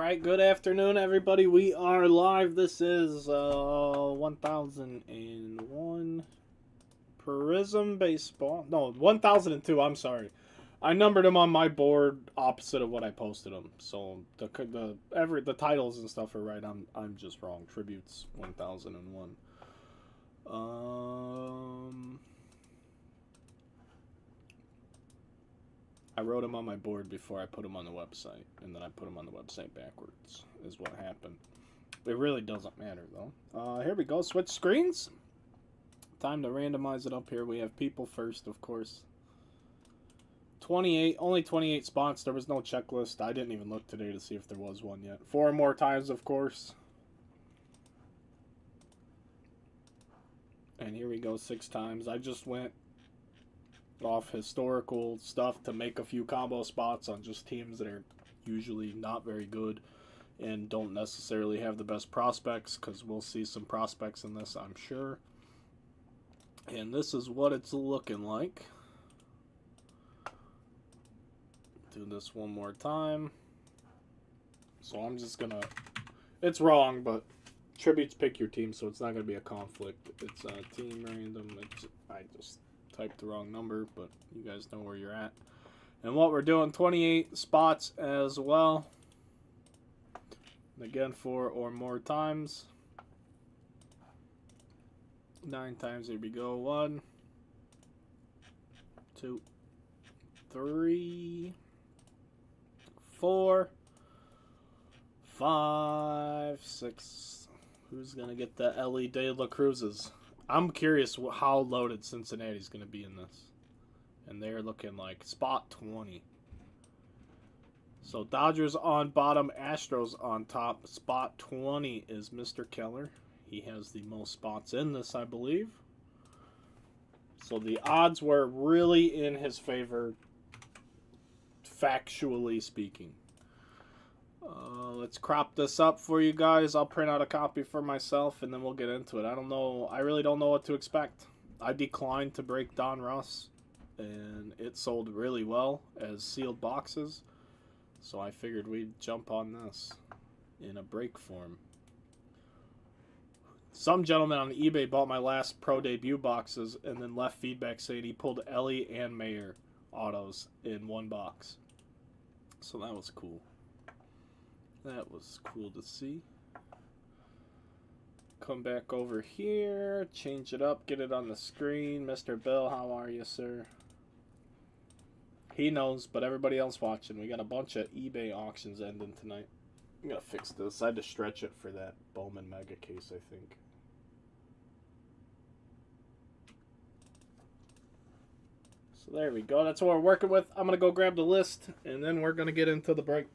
right, good afternoon, everybody. We are live. This is 1001 Prizm baseball. No, 1002. I'm sorry. I numbered them on my board opposite of what I posted them. So the titles and stuff are right. I'm just wrong. Tributes 1001. I wrote them on my board before I put them on the website, and then I put them on the website backwards, is what happened. It really doesn't matter, though. Here we go. Switch screens. Time to randomize it up here. We have people first, of course. 28, only 28 spots. There was no checklist. I didn't even look today to see if there was one yet. 4 more times, of course. And here we go, 6 times. I just went off historical stuff to make a few combo spots on just teams that are usually not very good and don't necessarily have the best prospects, because we'll see some prospects in this, I'm sure. And this is what it's looking like. Do this one more time. So I'm just gonna, it's wrong, but tributes pick your team, so it's not gonna be a conflict. It's team random. I just typed the wrong number, but you guys know where you're at. And what we're doing, 28 spots as well. Again, 4 or more times. 9 times, here we go. 1, 2, 3, 4, 5, 6. Who's gonna get the Ellie De La Cruzes? I'm curious how loaded Cincinnati's going to be in this. And they're looking like spot 20. So Dodgers on bottom, Astros on top. Spot 20 is Mr. Keller. He has the most spots in this, I believe. So the odds were really in his favor, factually speaking. Let's crop this up for you guys. I'll print out a copy for myself, and then we'll get into it. I don't know. I really don't know what to expect. I declined to break Don Russ, and it sold really well as sealed boxes. So I figured we'd jump on this in a break form. Some gentleman on eBay bought my last pro debut boxes and then left feedback saying he pulled Ellie and Mayer autos in one box. So that was cool. That was cool to see. Come back over here, change it up, get it on the screen. Mr. Bill, how are you, sir? He knows, but everybody else watching, we got a bunch of eBay auctions ending tonight. I'm going to fix this. I had to stretch it for that Bowman Mega case, I think. So there we go. That's what we're working with. I'm going to go grab the list, and then we're going to get into the break.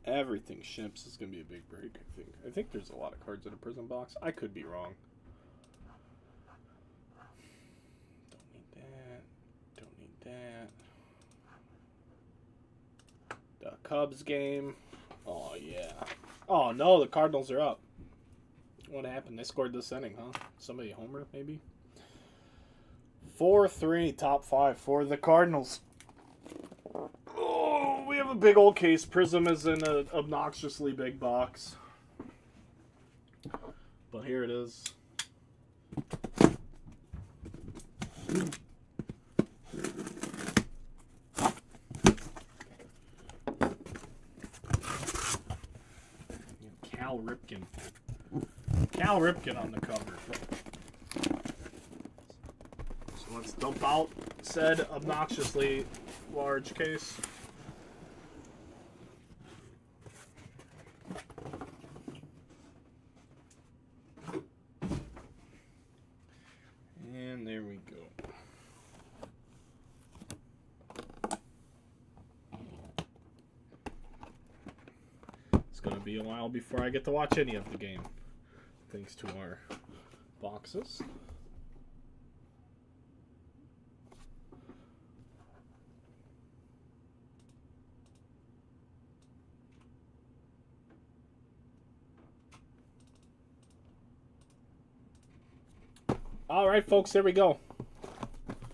Everything ships is going to be a big break, I think. I think there's a lot of cards in a Prizm box. I could be wrong. Don't need that. Don't need that. The Cubs game. Oh, yeah. Oh, no, the Cardinals are up. What happened? They scored this inning, huh? Somebody homer, maybe? 4-3, top 5 for the Cardinals. Oh, we have a big old case. Prizm is in an obnoxiously big box. But here it is. Cal Ripken. Cal Ripken on the cover. So let's dump out said obnoxiously large case. And there we go. It's going to be a while before I get to watch any of the game. thanks to our boxes. All right, folks, here we go.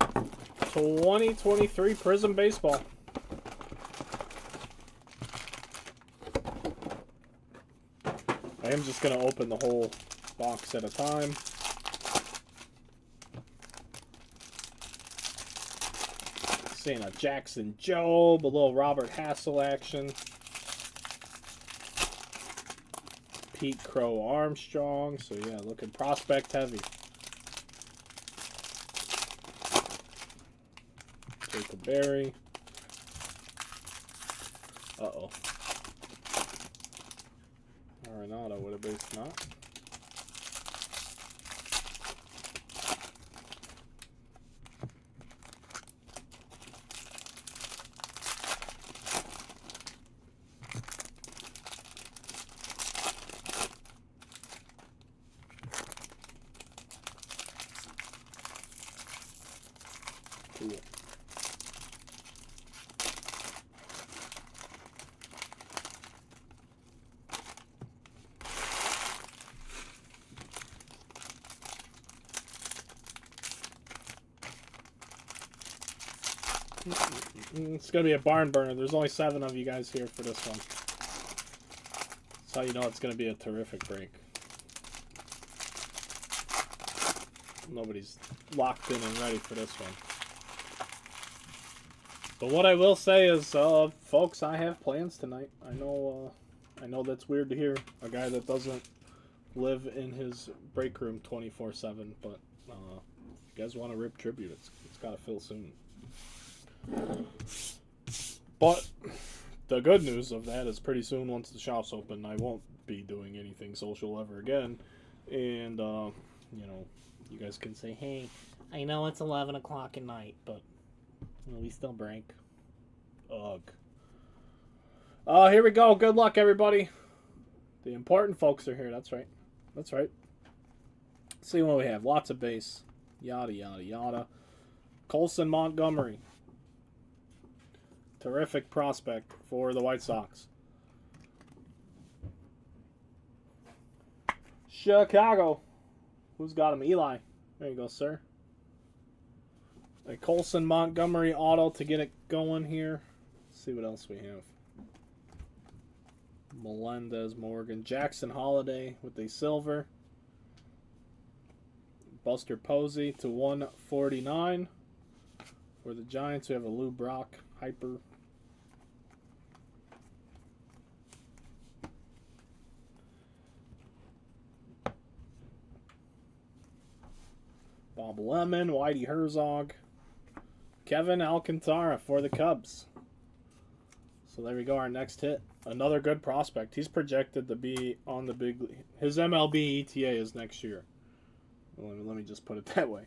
2023 Prizm Baseball. I am just going to open the whole box at a time. Seeing a Jackson Jobe, a little Robert Hassel action. Pete Crow Armstrong. So, yeah, looking prospect heavy. Jacob Berry. Uh-oh. Arenado with a base knot. Cool. It's going to be a barn burner. There's only 7 of you guys here for this one. That's how you know it's going to be a terrific break. Nobody's locked in and ready for this one. But what I will say is, folks, I have plans tonight. I know that's weird to hear. A guy that doesn't live in his break room 24/7. But if you guys want to rip tribute, it's got to fill soon. But the good news of that is pretty soon, once the shop's open, I won't be doing anything social ever again. And, you know, you guys can say, hey, I know it's 11 o'clock at night, but we still break. Ugh. Here we go. Good luck, everybody. The important folks are here. That's right. That's right. Let's see what we have. Lots of base. Yada, yada, yada. Colson Montgomery. Terrific prospect for the White Sox. Chicago. Who's got him? Eli. There you go, sir. A Colson Montgomery auto to get it going here. Let's see what else we have. Melendez Morgan. Jackson Holiday with a silver. Buster Posey to 149. For the Giants, we have a Lou Brock Hyper. Bob Lemon, Whitey Herzog, Kevin Alcantara for the Cubs. So there we go, our next hit. Another good prospect. He's projected to be on the big league. His MLB ETA is next year. Let me just put it that way.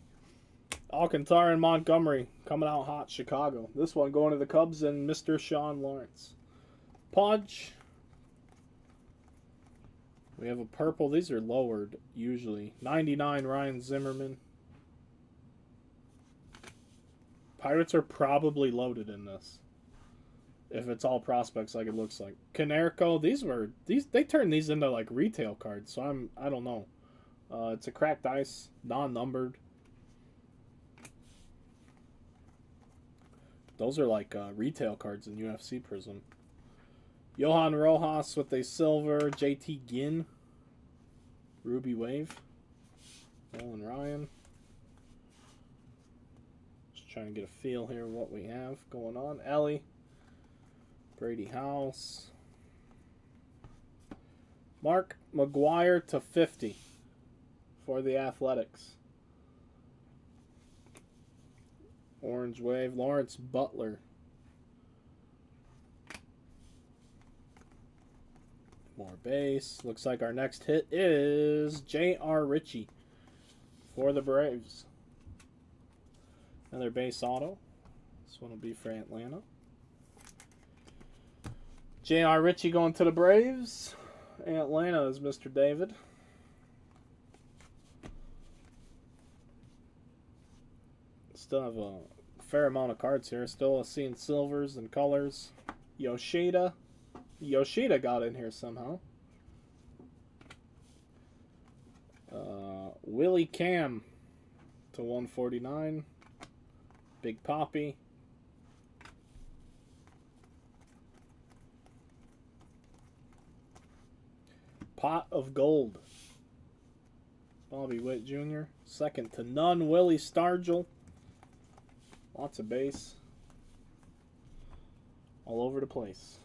Alcantara and Montgomery coming out hot. Chicago. This one going to the Cubs and Mr. Sean Lawrence. Podge. We have a purple. These are lowered usually. 99 Ryan Zimmerman. Pirates are probably loaded in this. If it's all prospects like it looks like. Canerco, they turned these into like retail cards, so I don't know. It's a cracked ice, non-numbered. Those are like retail cards in UFC Prizm. Johan Rojas with a silver. JT Ginn. Ruby Wave. Nolan Ryan. Just trying to get a feel here of what we have going on. Ellie. Brady House. Mark McGuire to 50 for the Athletics. Orange Wave. Lawrence Butler. More base. Looks like our next hit is J.R. Ritchie for the Braves. Another base auto. This one will be for Atlanta. J.R. Ritchie going to the Braves. Atlanta is Mr. David. Still have a fair amount of cards here. Still seeing silvers and colors. Yoshida. Yoshida got in here somehow. Willie Cam to 149. Big Poppy. Pot of Gold. Bobby Witt Jr. Second to none. Willie Stargell. Lots of base. All over the place.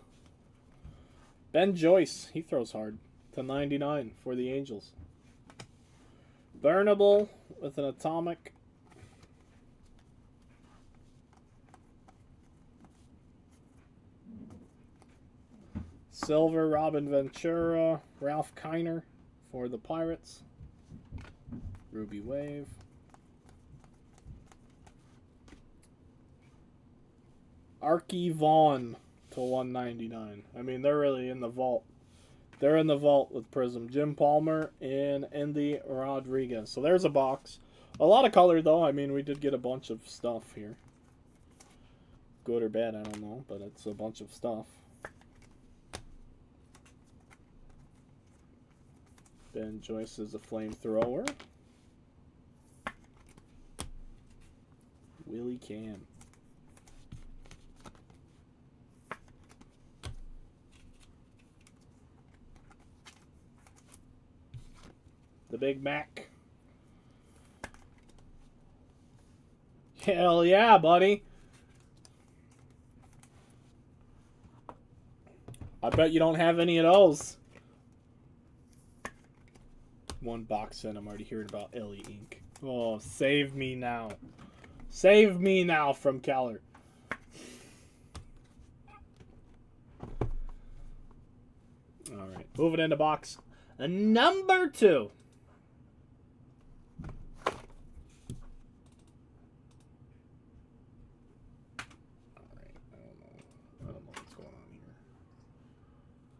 Ben Joyce. He throws hard. To 99 for the Angels. Burnable with an atomic. Silver, Robin Ventura, Ralph Kiner for the Pirates. Ruby Wave. Archie Vaughn to 199. I mean, they're really in the vault. They're in the vault with Prizm. Jim Palmer and Andy Rodriguez. So there's a box. A lot of color, though. I mean, we did get a bunch of stuff here. Good or bad, I don't know. But it's a bunch of stuff. Ben Joyce is a flamethrower. Willie Cam. The Big Mac. Hell yeah, buddy. I bet you don't have any of those. One box in, I'm already hearing about Ellie Inc. Oh, save me now. Save me now from Keller. Alright, moving into box number 2.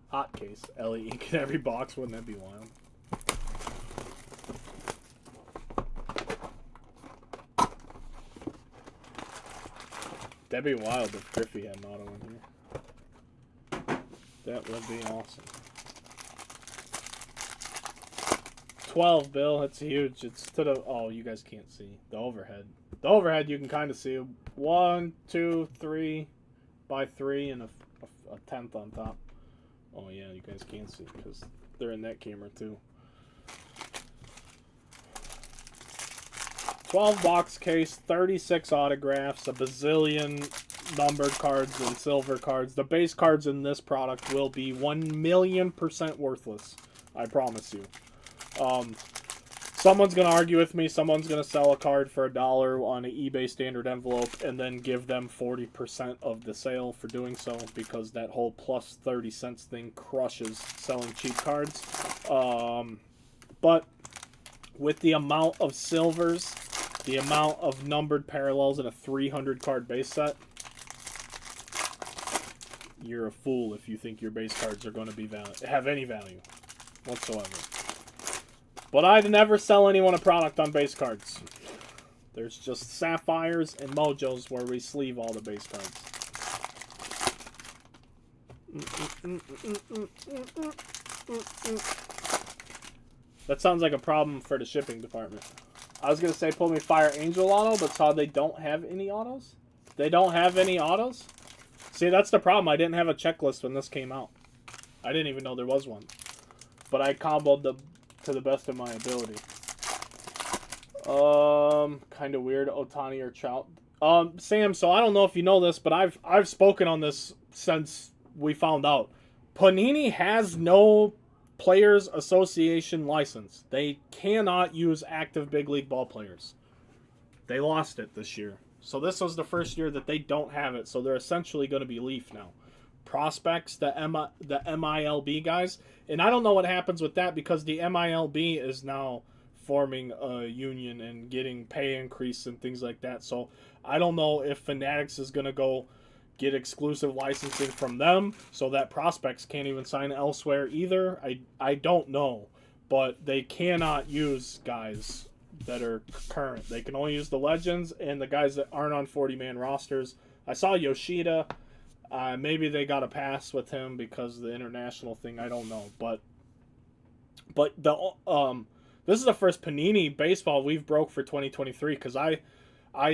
Hot case. Ellie Inc. in every box. Wouldn't that be wild? That'd be wild if Griffey had an auto in here. That would be awesome. 12, Bill. That's huge. It's to the... Oh, you guys can't see. The overhead. The overhead you can kind of see. 1, 2, 3 by 3 and a tenth on top. Oh, yeah, you guys can't see because they're in that camera, too. 12 box case, 36 autographs, a bazillion numbered cards and silver cards. The base cards in this product will be 1,000,000% worthless. I promise you. Someone's going to argue with me. Someone's going to sell a card for $1 on an eBay standard envelope and then give them 40% of the sale for doing so because that whole plus 30 cents thing crushes selling cheap cards. But with the amount of silvers, the amount of numbered parallels in a 300 card base set, you're a fool if you think your base cards are going to have any value whatsoever. But I'd never sell anyone a product on base cards. There's just Sapphires and Mojos where we sleeve all the base cards. That sounds like a problem for the shipping department. I was going to say pull me Fire Angel auto, but saw they don't have any autos? They don't have any autos? See, that's the problem. I didn't have a checklist when this came out. I didn't even know there was one. But I comboed the to the best of my ability. Kind of weird. Otani or Trout. Sam, so I don't know if you know this, but I've spoken on this since we found out. Panini has no Players Association license. They cannot use active big league ball players. They lost it this year. So this was the first year that they don't have it. So they're essentially going to be Leaf now. Prospects, the MILB guys. And I don't know what happens with that because the MILB is now forming a union and getting pay increase and things like that. So I don't know if Fanatics is going to go get exclusive licensing from them so that prospects can't even sign elsewhere either. I don't know. But they cannot use guys that are current. They can only use the legends and the guys that aren't on 40-man rosters. I saw Yoshida. Maybe they got a pass with him because of the international thing. I don't know, but the this is the first Panini baseball we've broke for 2023 because I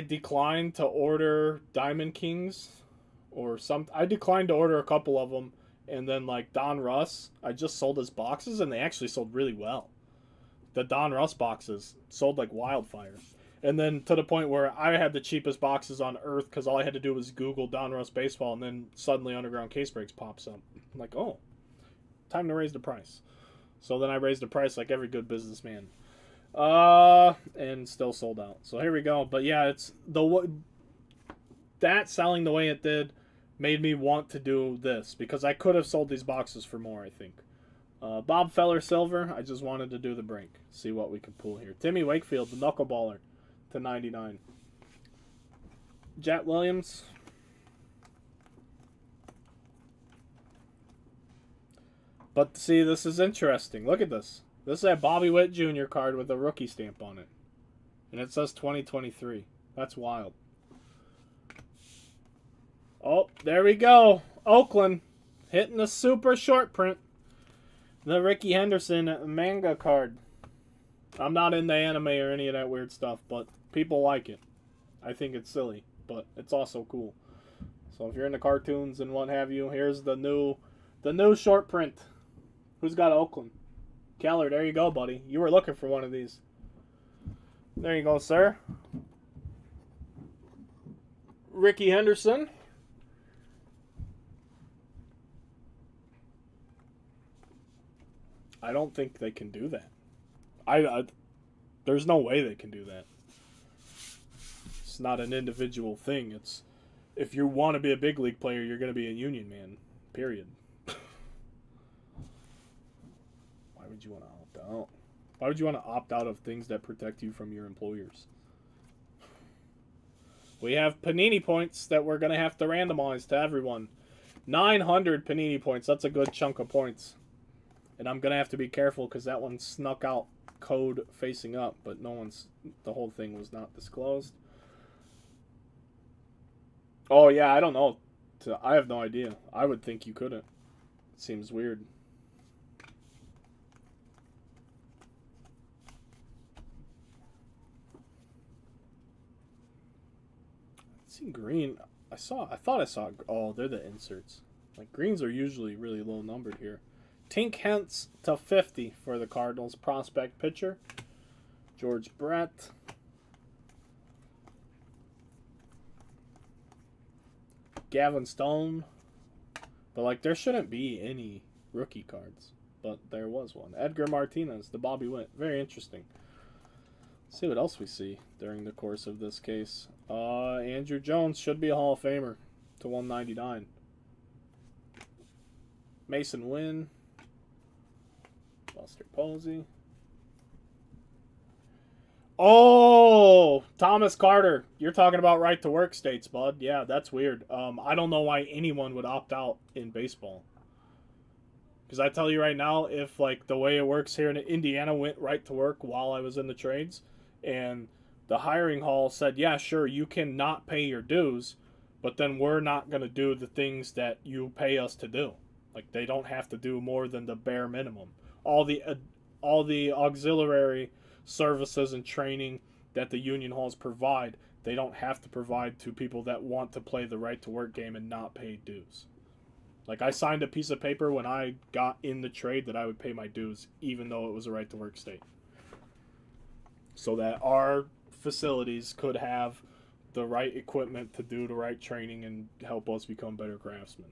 declined to order Diamond Kings or some. I declined to order a couple of them, and then like Don Russ, I just sold his boxes and they actually sold really well. The Don Russ boxes sold like wildfire. And then to the point where I had the cheapest boxes on earth because all I had to do was Google Don Russ baseball, and then suddenly Underground Case Breaks pops up. I'm like, oh, time to raise the price. So then I raised the price like every good businessman. And still sold out. So here we go. But yeah, it's that selling the way it did made me want to do this because I could have sold these boxes for more, I think. Bob Feller Silver, I just wanted to do the break. See what we could pull here. Timmy Wakefield, the knuckleballer, to 99. Jet Williams. But see, this is interesting. Look at this. This is a Bobby Witt Jr. card with a rookie stamp on it. And it says 2023. That's wild. Oh, there we go. Oakland hitting the super short print. The Ricky Henderson manga card. I'm not into anime or any of that weird stuff, but people like it. I think it's silly, but it's also cool. So if you're into cartoons and what have you, here's the new short print. Who's got Oakland? Keller, there you go, buddy. You were looking for one of these. There you go, sir. Ricky Henderson. I don't think they can do that. There's no way they can do that. It's not an individual thing. It's if you want to be a big league player, you're going to be a union man. Period. Why would you want to opt out? Why would you want to opt out of things that protect you from your employers? We have Panini points that we're going to have to randomize to everyone. 900 Panini points. That's a good chunk of points. And I'm going to have to be careful because that one snuck out code facing up, but the whole thing was not disclosed. Oh, yeah, I don't know. I have no idea. I would think you couldn't. It seems weird. Let's see, green. I thought I saw. Oh, they're the inserts. Like, greens are usually really low numbered here. Tink Hence to 50 for the Cardinals prospect pitcher. George Brett. Gavin Stone. But, like, there shouldn't be any rookie cards. But there was one. Edgar Martinez, the Bobby Witt. Very interesting. Let's see what else we see during the course of this case. Andrew Jones should be a Hall of Famer to 199. Mason Wynn. Buster Posey. Oh, Thomas Carter. You're talking about right to work states, bud. Yeah, that's weird. I don't know why anyone would opt out in baseball. Because I tell you right now, if like the way it works here in Indiana went right to work while I was in the trades, and the hiring hall said, yeah, sure, you can not pay your dues, but then we're not going to do the things that you pay us to do. Like they don't have to do more than the bare minimum. All the auxiliary services and training that the union halls provide, they don't have to provide to people that want to play the right to work game and not pay dues. Like I signed a piece of paper when I got in the trade that I would pay my dues even though it was a right to work state. So that our facilities could have the right equipment to do the right training and help us become better craftsmen.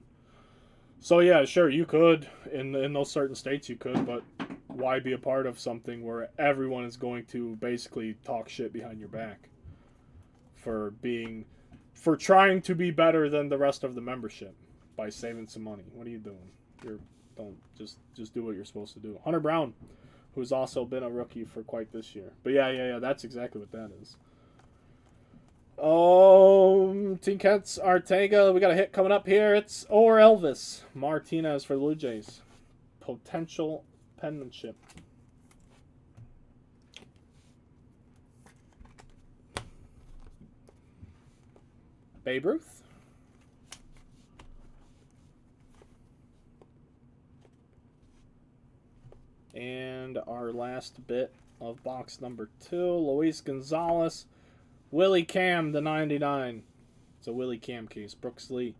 So yeah, sure, you could. In those certain states you could, but why be a part of something where everyone is going to basically talk shit behind your back for trying to be better than the rest of the membership by saving some money? What are you doing? Don't just do what you're supposed to do. Hunter Brown, who's also been a rookie for quite this year. But yeah, that's exactly what that is. Tinkets Artega, we got a hit coming up here. It's or Elvis Martinez for the Blue Jays. Potential penmanship. Babe Ruth. And our last bit of box number 2, Luis Gonzalez. Willie Cam, the 99. It's a Willie Cam case. Brooks Lee.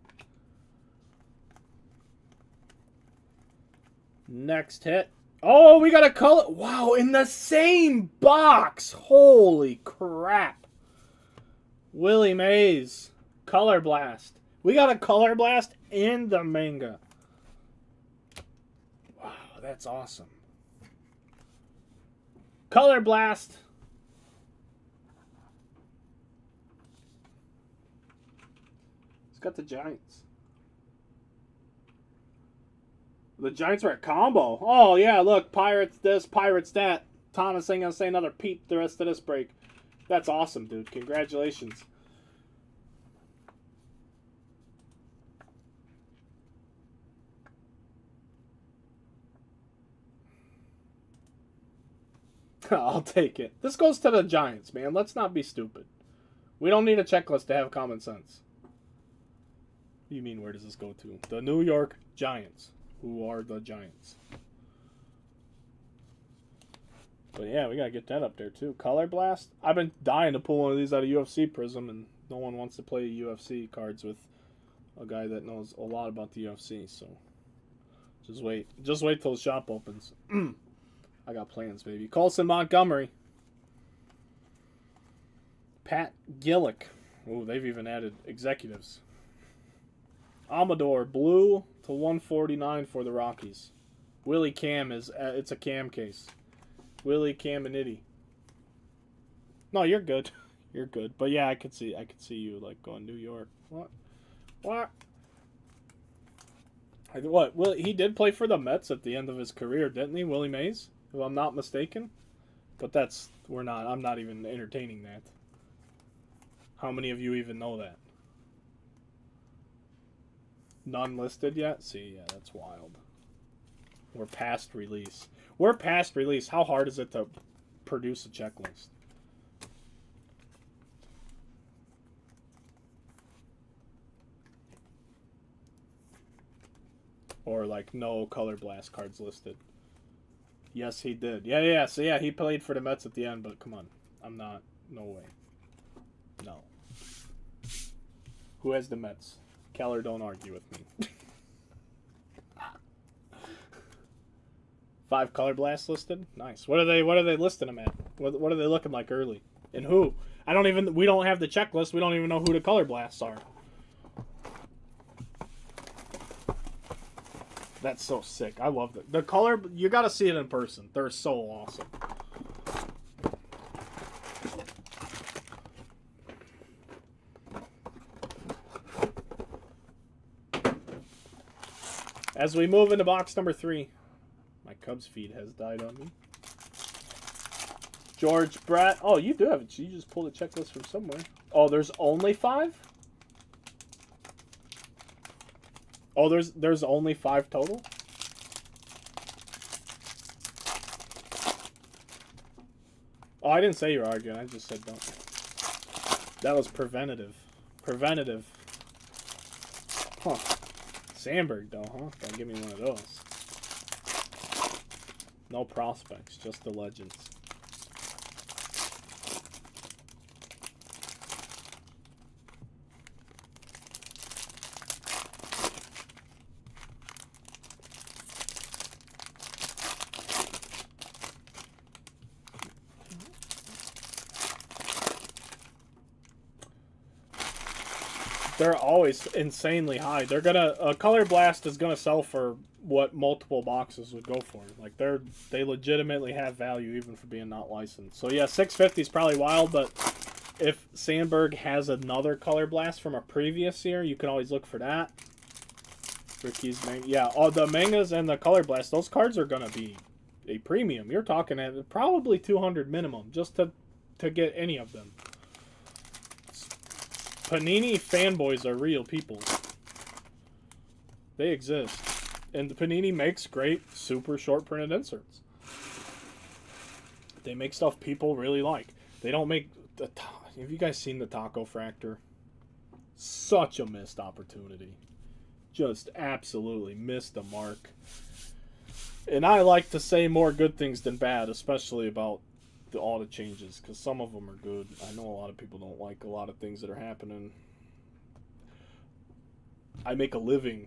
Next hit. Oh, we got a color. Wow, in the same box. Holy crap. Willie Mays. Color Blast. We got a Color Blast in the manga. Wow, that's awesome. Color Blast. It's got the Giants. The Giants are a combo. Oh, yeah, look. Pirates this, Pirates that. Thomas ain't going to say another peep the rest of this break. That's awesome, dude. Congratulations. I'll take it. This goes to the Giants, man. Let's not be stupid. We don't need a checklist to have common sense. What do you mean, where does this go to? The New York Giants. Who are the Giants? But yeah, we gotta get that up there too. Color Blast. I've been dying to pull one of these out of UFC Prizm, and no one wants to play UFC cards with a guy that knows a lot about the UFC. So just wait till the shop opens. I got plans, baby. Colson Montgomery. Pat Gillick. Oh, they've even added executives. Amador, blue to 149 for the Rockies. Willie Cam is, it's a Cam case. Willie Caminiti. No, you're good. You're good. But yeah, I could see you like going New York. What? What? Well, he did play for the Mets at the end of his career, didn't he, Willie Mays? If I'm not mistaken. But I'm not even entertaining that. How many of you even know that? None listed yet? See, yeah, that's wild. We're past release. We're past release. How hard is it to produce a checklist? Or like no Color Blast cards listed. Yes, he did. Yeah. So yeah, he played for the Mets at the end, but come on. I'm not. No way. No. Who has the Mets? Keller, don't argue with me. 5 Color Blasts listed? Nice. What are they listing them at? What are they looking like early? And who? We don't have the checklist. We don't even know who the Color Blasts are. That's so sick. I love it. The color, you got to see it in person. They're so awesome. As we move into box number 3, my Cubs feed has died on me. George Brett. Oh, you do have it. You just pulled a checklist from somewhere. Oh, there's only 5? Oh, there's only 5 total? Oh, I didn't say you were arguing. I just said don't. That was preventative. Preventative. Huh. Sandberg, though, huh? Don't give me one of those. No prospects, just the legends. They're always insanely high. They're gonna a Color Blast is gonna sell for what multiple boxes would go for. Like they legitimately have value even for being not licensed. So yeah, 650 is probably wild, but if Sandberg has another Color Blast from a previous year, you can always look for that. Ricky's manga, yeah, all the mangas and the Color Blast, those cards are gonna be a premium. You're talking at probably 200 minimum just to get any of them. Panini fanboys are real people. They exist. And the Panini makes great, super short printed inserts. They make stuff people really like. They don't make... Have you guys seen the Taco Fractor? Such a missed opportunity. Just absolutely missed the mark. And I like to say more good things than bad, especially about the audit changes, because some of them are good. I know a lot of people don't like a lot of things that are happening. I make a living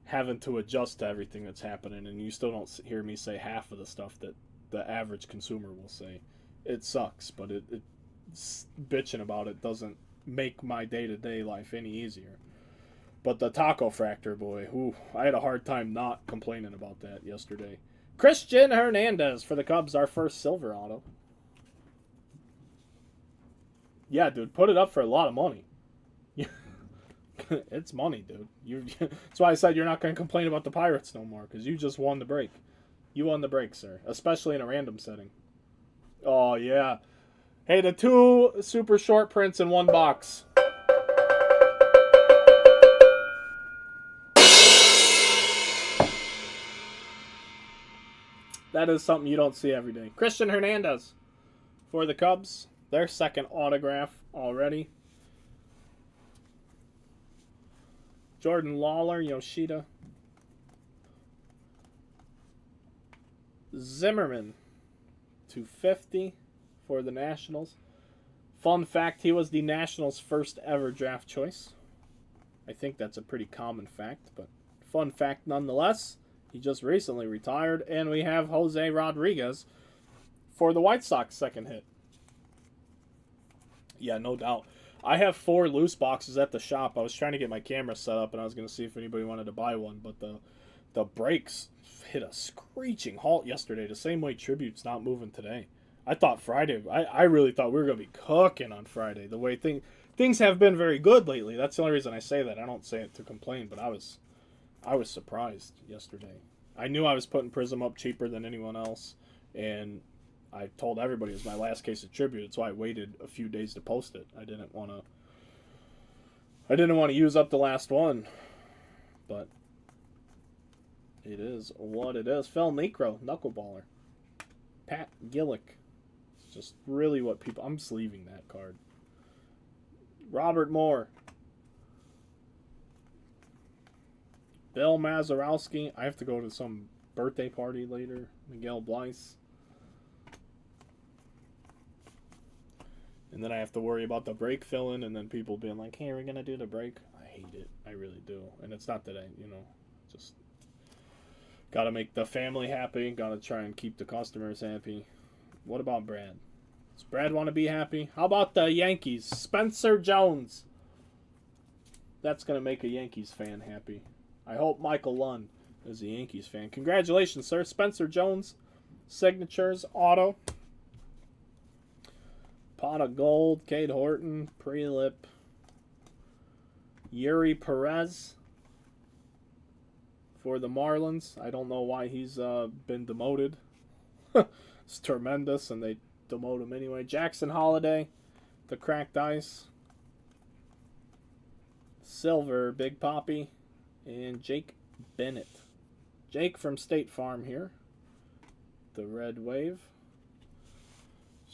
having to adjust to everything that's happening, and you still don't hear me say half of the stuff that the average consumer will say. It sucks, but it's bitching about it doesn't make my day-to-day life any easier. But the taco fractor, boy, I had a hard time not complaining about that yesterday. Christian Hernandez for the Cubs, our first silver auto. Yeah, dude, put it up for a lot of money. It's money, dude. That's why I said you're not going to complain about the Pirates no more, because you just won the break. You won the break, sir, especially in a random setting. Oh, yeah. Hey, the 2 super short prints in 1 box. That is something you don't see every day. Christian Hernandez for the Cubs. Their second autograph already. Jordan Lawler, Yoshida. Zimmerman, 250 for the Nationals. Fun fact, he was the Nationals' first ever draft choice. I think that's a pretty common fact, but fun fact nonetheless. He just recently retired, and we have Jose Rodriguez for the White Sox second hit. Yeah, no doubt. I have 4 loose boxes at the shop. I was trying to get my camera set up, and I was going to see if anybody wanted to buy one, but the breaks hit a screeching halt yesterday, the same way Tribute's not moving today. I thought Friday, I really thought we were going to be cooking on Friday. The way things have been very good lately. That's the only reason I say that. I don't say it to complain, but I was surprised yesterday. I knew I was putting Prizm up cheaper than anyone else, and I told everybody it was my last case of Tribute. That's why I waited a few days to post it. I didn't want to use up the last one, but it is what it is. Phil Necro, knuckleballer. Pat Gillick. It's just really what people... I'm sleeving that card. Robert Moore. Bill Mazeroski. I have to go to some birthday party later. Miguel Blyce. And then I have to worry about the break filling, and then people being like, hey, are we going to do the break? I hate it. I really do. And it's not that just got to make the family happy. Got to try and keep the customers happy. What about Brad? Does Brad want to be happy? How about the Yankees? Spencer Jones. That's going to make a Yankees fan happy. I hope Michael Lund is a Yankees fan. Congratulations, sir. Spencer Jones. Signatures. Auto. Pot of Gold, Cade Horton, Prelip, Yuri Perez for the Marlins. I don't know why he's been demoted. It's tremendous, and they demote him anyway. Jackson Holiday, the Cracked Ice, Silver, Big Poppy, and Jake Bennett. Jake from State Farm here. The Red Wave.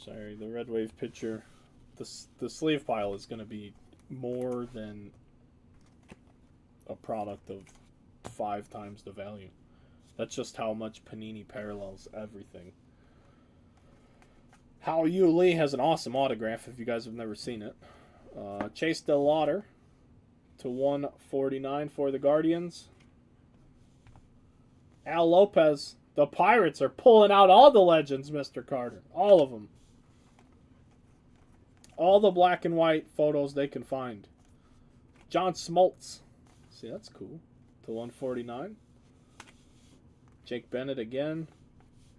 Sorry, the Red Wave picture. The sleeve pile is going to be more than a product of 5 times the value. That's just how much Panini parallels everything. Hal Yu Lee has an awesome autograph if you guys have never seen it. Chase DeLauder to 149 for the Guardians. Al Lopez. The Pirates are pulling out all the legends, Mr. Carter. All of them. All the black and white photos they can find. John Smoltz. See, that's cool. To 149. Jake Bennett again.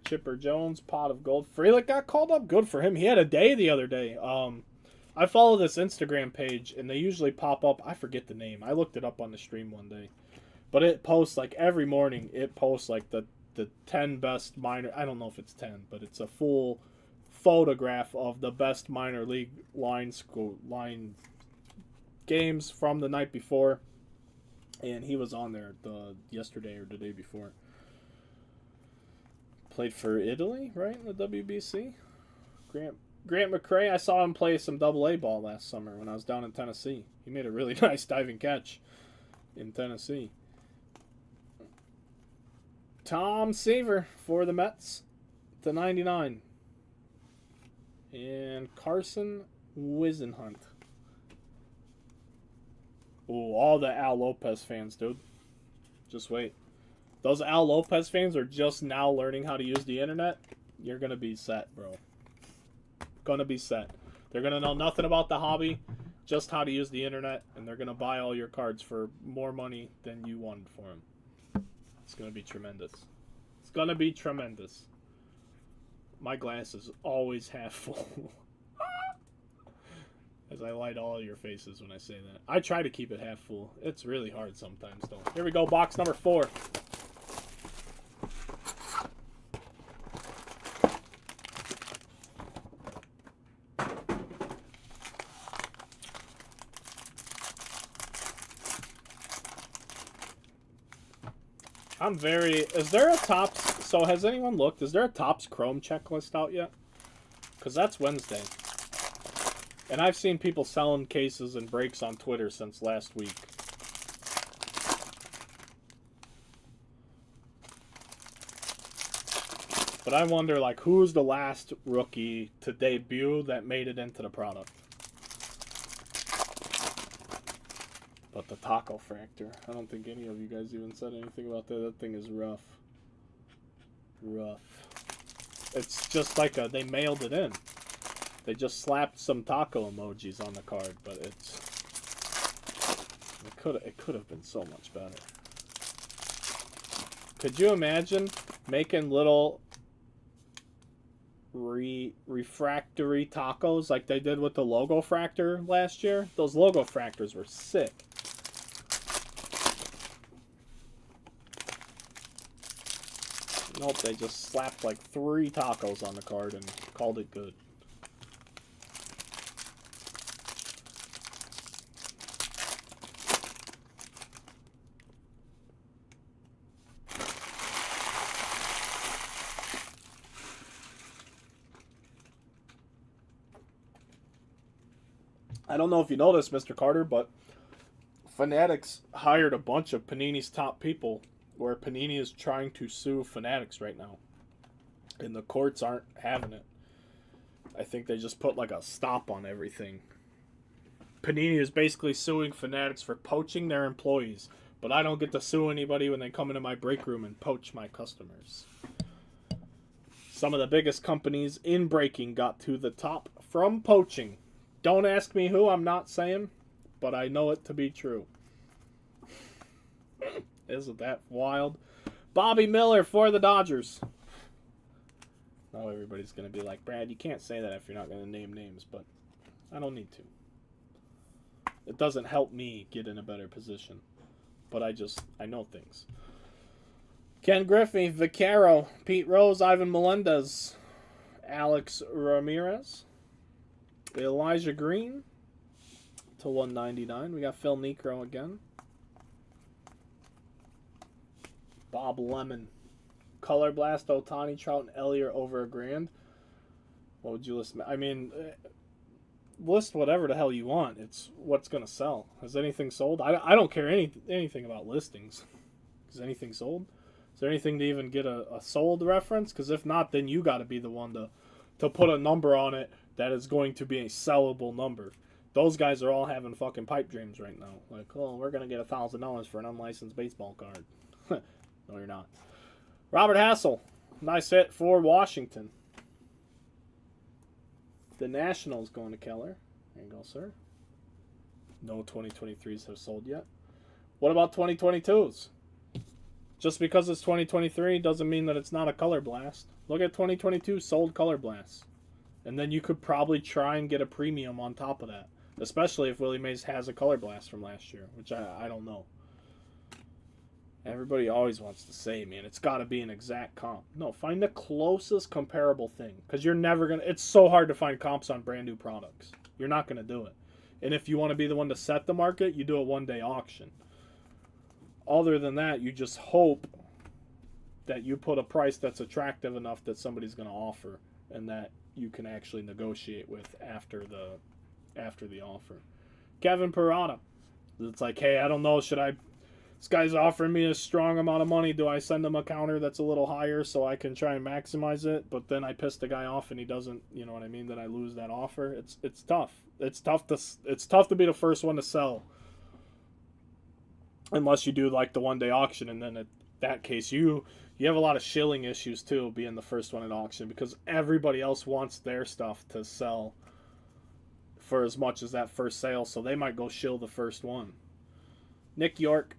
Chipper Jones. Pot of Gold. Frelick got called up. Good for him. He had a day the other day. I follow this Instagram page, and they usually pop up. I forget the name. I looked it up on the stream one day. But it posts, like, every morning, it posts, like, the 10 best minor... I don't know if it's 10, but it's a full photograph of the best minor league line games from the night before, and he was on there yesterday or the day before. Played for Italy, right, in the WBC. Grant McCrae, I saw him play some AA ball last summer when I was down in Tennessee. He made a really nice diving catch in Tennessee. Tom Seaver for the Mets /99. And Carson Wisenhunt. Ooh, all the Al Lopez fans, dude. Just wait. Those Al Lopez fans are just now learning how to use the internet. You're going to be set, bro. Gonna be set. They're going to know nothing about the hobby, just how to use the internet, and they're going to buy all your cards for more money than you wanted for them. It's going to be tremendous. It's going to be tremendous. My glass is always half full. As I light all your faces when I say that. I try to keep it half full. It's really hard sometimes, though. Here we go, box number 4. I'm very... Is there a Topps... So, has anyone looked? Is there a Topps Chrome checklist out yet? Because that's Wednesday. And I've seen people selling cases and breaks on Twitter since last week. But I wonder, like, who's the last rookie to debut that made it into the product? But the Taco Fractor. I don't think any of you guys even said anything about that. That thing is rough. Rough. It's just like a... They mailed it in. They just slapped some taco emojis on the card, but it's... It could have been so much better. Could you imagine making little refractory tacos like they did with the Logo Fractor last year? Those Logo Fractors were sick. Nope, they just slapped like 3 tacos on the card and called it good. I don't know if you know this, Mr. Carter, but Fanatics hired a bunch of Panini's top people, where Panini is trying to sue Fanatics right now. And the courts aren't having it. I think they just put like a stop on everything. Panini is basically suing Fanatics for poaching their employees, but I don't get to sue anybody when they come into my break room and poach my customers. Some of the biggest companies in breaking got to the top from poaching. Don't ask me who, I'm not saying, but I know it to be true. Isn't that wild? Bobby Miller for the Dodgers. Now everybody's going to be like, Brad, you can't say that if you're not going to name names, but I don't need to. It doesn't help me get in a better position, but I know things. Ken Griffey, Vaquero, Pete Rose, Ivan Melendez, Alex Ramirez, Elijah Green /199. We got Phil Niekro again. Bob Lemon. Color Blast, Ohtani, Trout, and Elliott over $1,000. What would you list? I mean, list whatever the hell you want. It's what's going to sell. Has anything sold? I don't care anything about listings. Is anything sold? Is there anything to even get a sold reference? Because if not, then you got to be the one to put a number on it that is going to be a sellable number. Those guys are all having fucking pipe dreams right now. Like, oh, we're going to get $1,000 for an unlicensed baseball card. No, you're not. Robert Hassel. Nice hit for Washington. The Nationals going to Keller. There you go, sir. No 2023s have sold yet. What about 2022s? Just because it's 2023 doesn't mean that it's not a Color Blast. Look at 2022 sold Color Blasts. And then you could probably try and get a premium on top of that. Especially if Willie Mays has a Color Blast from last year, which I don't know. Everybody always wants to say, man, it's got to be an exact comp. No, find the closest comparable thing. Because you're never going to... It's so hard to find comps on brand new products. You're not going to do it. And if you want to be the one to set the market, you do a one-day auction. Other than that, you just hope that you put a price that's attractive enough that somebody's going to offer. And that you can actually negotiate with after the offer. Kevin Parada. It's like, hey, I don't know, this guy's offering me a strong amount of money. Do I send him a counter that's a little higher so I can try and maximize it? But then I piss the guy off and he doesn't, you know what I mean? Then I lose that offer. It's tough. It's tough to be the first one to sell, unless you do like the 1-day auction, and then in that case you have a lot of shilling issues too, being the first one at auction, because everybody else wants their stuff to sell for as much as that first sale, so they might go shill the first one. Nick York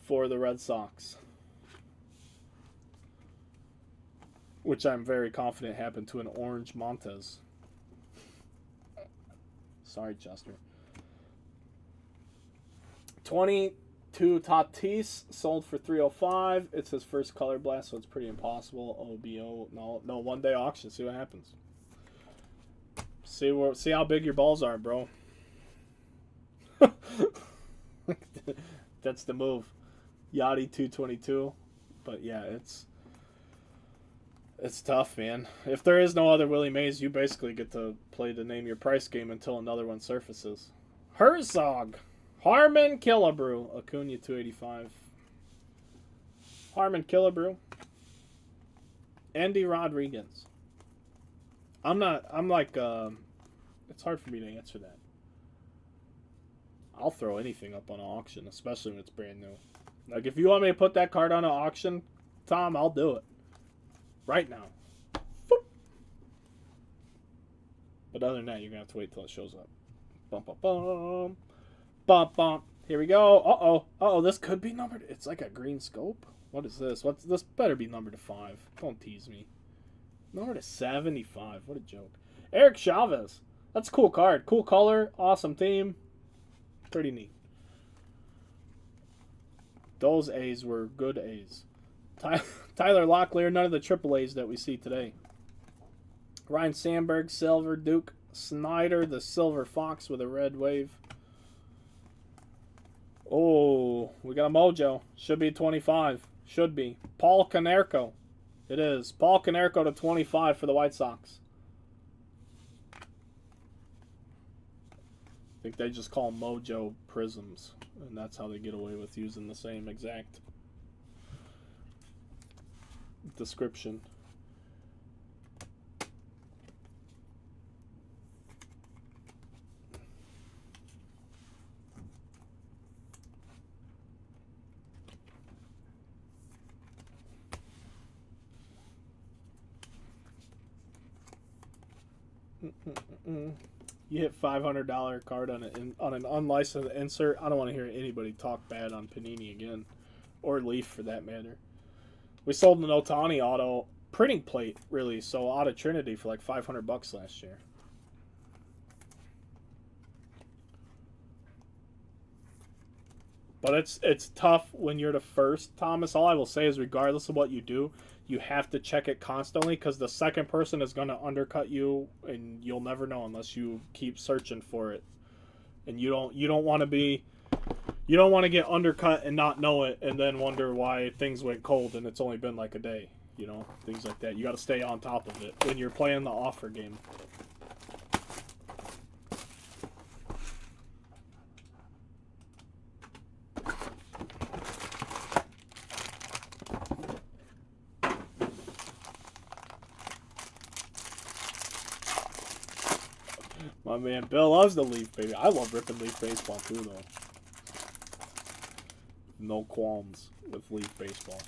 for the Red Sox, which I'm very confident happened to an Orange Montes. Sorry, Chester. 22 Tatis sold for $305. It's his first color blast, so it's pretty impossible. OBO, no 1-day auction. See what happens. See how big your balls are, bro. That's the move. Yachty 222. But yeah, it's tough, man. If there is no other Willie Mays, you basically get to play the name your price game until another one surfaces. Herzog. Harmon Killebrew. Acuna 285. Harmon Killebrew. Andy Rodriguez. It's hard for me to answer that. I'll throw anything up on an auction, especially when it's brand new. Like, if you want me to put that card on an auction, Tom, I'll do it. Right now. Boop. But other than that, you're going to have to wait till it shows up. Bum, bum, bum. Bum, bum. Here we go. Uh-oh. Uh-oh, this could be numbered. It's like a green scope. What is this? This better be numbered to 5. Don't tease me. Numbered to 75. What a joke. Eric Chavez. That's a cool card. Cool color. Awesome team. Pretty neat. Those A's were good A's. Tyler Locklear, none of the triple A's that we see today. Ryan Sandberg, silver. Duke Snyder, the silver fox with a red wave. Oh, we got a mojo. Should be 25. Should be. Paul Konerko. It is. Paul Konerko to 25 for the White Sox. I think they just call mojo prisms, and that's how they get away with using the same exact description. You hit $500 card on an unlicensed insert. I don't want to hear anybody talk bad on Panini again, or Leaf for that matter. We sold an Ohtani auto printing plate, really, so out of Trinity for like $500 last year. But it's tough when you're the first, Thomas. All I will say is, regardless of what you do, you have to check it constantly, because the second person is going to undercut you, and you'll never know unless you keep searching for it. And you don't want to get undercut and not know it, and then wonder why things went cold and it's only been like a day. You know, things like that. You got to stay on top of it when you're playing the offer game. My man Bill loves the Leaf, baby. I love ripping Leaf baseball too, though. No qualms with Leaf baseball.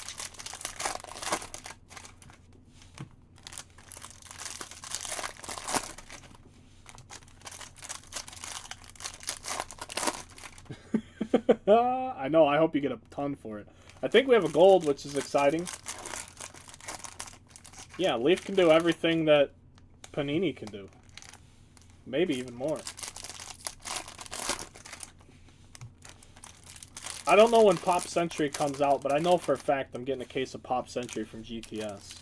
I know. I hope you get a ton for it. I think we have a gold, which is exciting. Yeah, Leaf can do everything that Panini can do. Maybe even more. I don't know when Pop Century comes out, but I know for a fact I'm getting a case of Pop Century from GTS.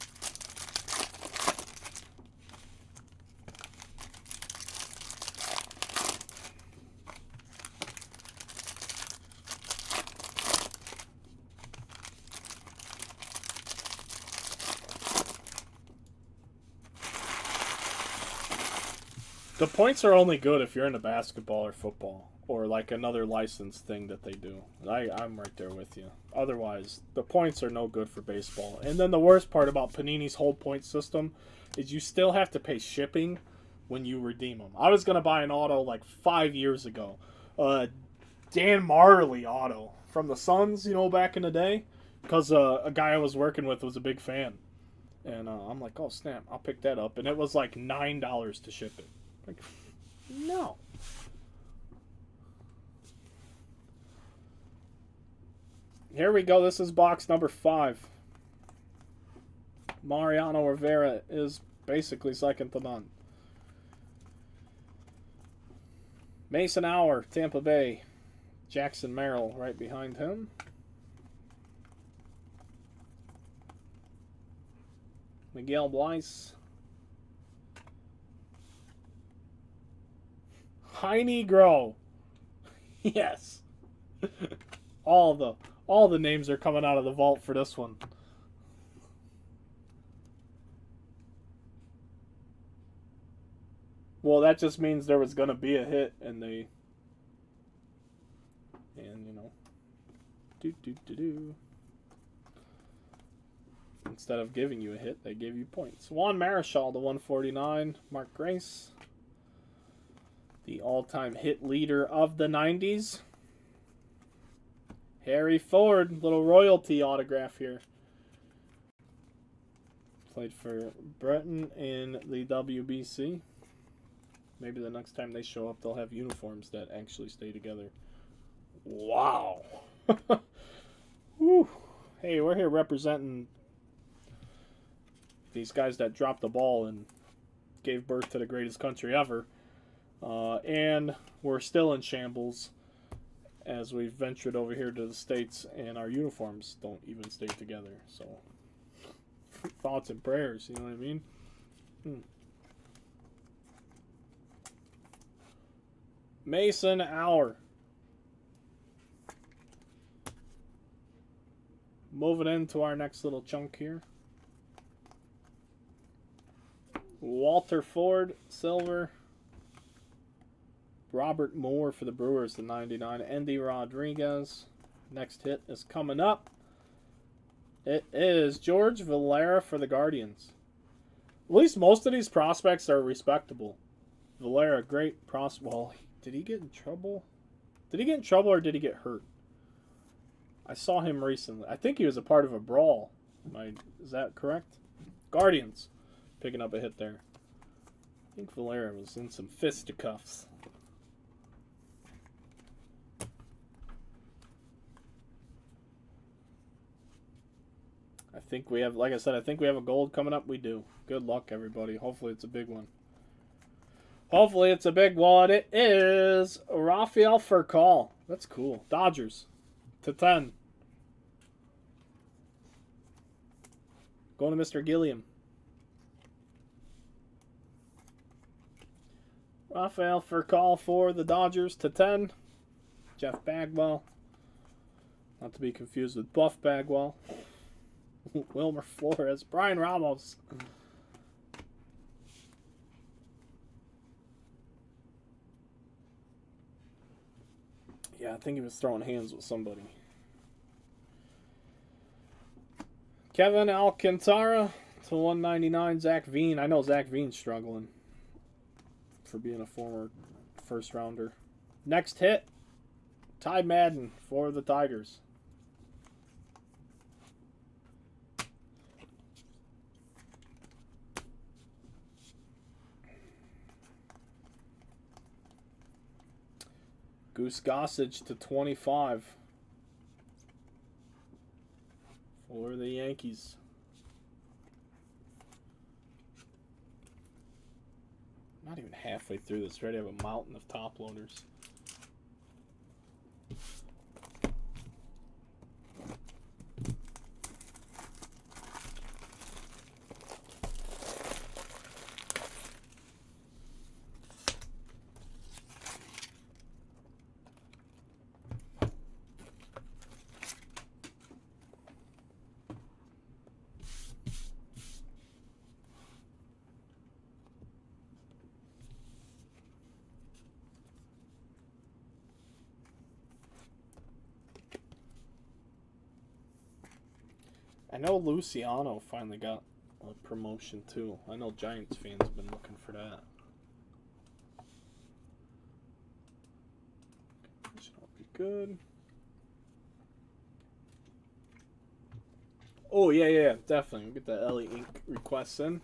The points are only good if you're into basketball or football or like another licensed thing that they do. I'm right there with you. Otherwise, the points are no good for baseball. And then the worst part about Panini's whole point system is you still have to pay shipping when you redeem them. I was going to buy an auto like 5 years ago. Dan Marley auto from the Suns, you know, back in the day. Because a guy I was working with was a big fan. And I'm like, oh, snap, I'll pick that up. And it was like $9 to ship it. Like, no. Here we go. This is box number 5. Mariano Rivera is basically second to none. Mason Hour, Tampa Bay. Jackson Merrill right behind him. Miguel Weiss. Heine Grow. Yes. All the names are coming out of the vault for this one. Well, that just means there was going to be a hit, and you know, instead of giving you a hit, they gave you points. Juan Marichal to 149. Mark Grace, the all-time hit leader of the 90s. Harry Ford, little royalty autograph here. Played for Breton in the WBC. Maybe the next time they show up, they'll have uniforms that actually stay together. Wow. Whew. Hey, we're here representing these guys that dropped the ball and gave birth to the greatest country ever. And we're still in shambles as we've ventured over here to the States, and our uniforms don't even stay together. So, thoughts and prayers, you know what I mean? Mason Hour. Moving into our next little chunk here. Walter Ford, silver. Robert Moore for the Brewers, the 99. Andy Rodriguez. Next hit is coming up. It is George Valera for the Guardians. At least most of these prospects are respectable. Valera, great prospect. Well, did he get in trouble? Did he get in trouble or did he get hurt? I saw him recently. I think he was a part of a brawl. Is that correct? Guardians picking up a hit there. I think Valera was in some fisticuffs. I think we have, like I said, I think we have a gold coming up. We do. Good luck, everybody. Hopefully it's a big one. Hopefully it's a big one. It is Rafael Furcal. That's cool. Dodgers to 10. Going to Mr. Gilliam. Rafael Furcal for the Dodgers to 10. Jeff Bagwell. Not to be confused with Buff Bagwell. Wilmer Flores. Brian Ramos. Yeah, I think he was throwing hands with somebody. Kevin Alcantara to 199. Zach Veen. I know Zach Veen's struggling for being a former first rounder. Next hit, Ty Madden for the Tigers. Goose Gossage to 25 for the Yankees. Not even halfway through this. Already have a mountain of top loaders. I know Luciano finally got a promotion too. I know Giants fans have been looking for that. This will be good. Oh, yeah, definitely. We'll get the Ellie Inc. requests in.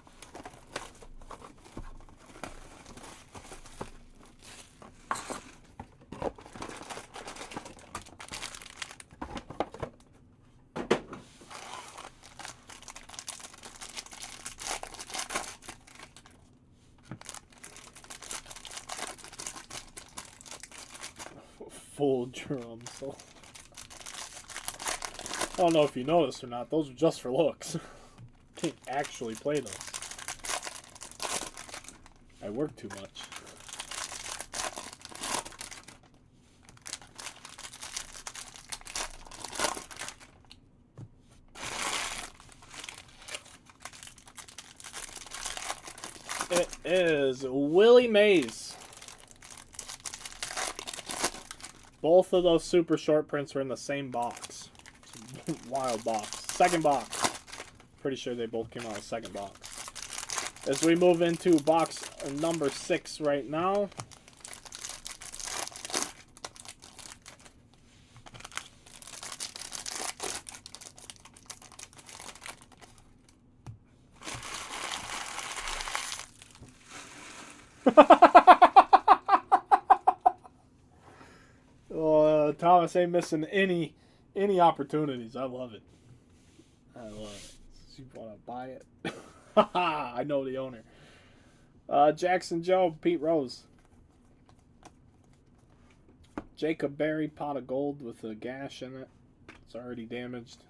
Full drum. So I don't know if you noticed or not. Those are just for looks. Can't actually play those. I work too much. It is Willie Mays. Both of those super short prints are in the same box. Wild box. Second box. Pretty sure they both came out of the second box. As we move into box number 6 right now. Thomas ain't missing any opportunities. I love it. I love it. You want to buy it? I know the owner. Jackson Joe, Pete Rose. Jacob Berry, pot of gold with a gash in it. It's already damaged.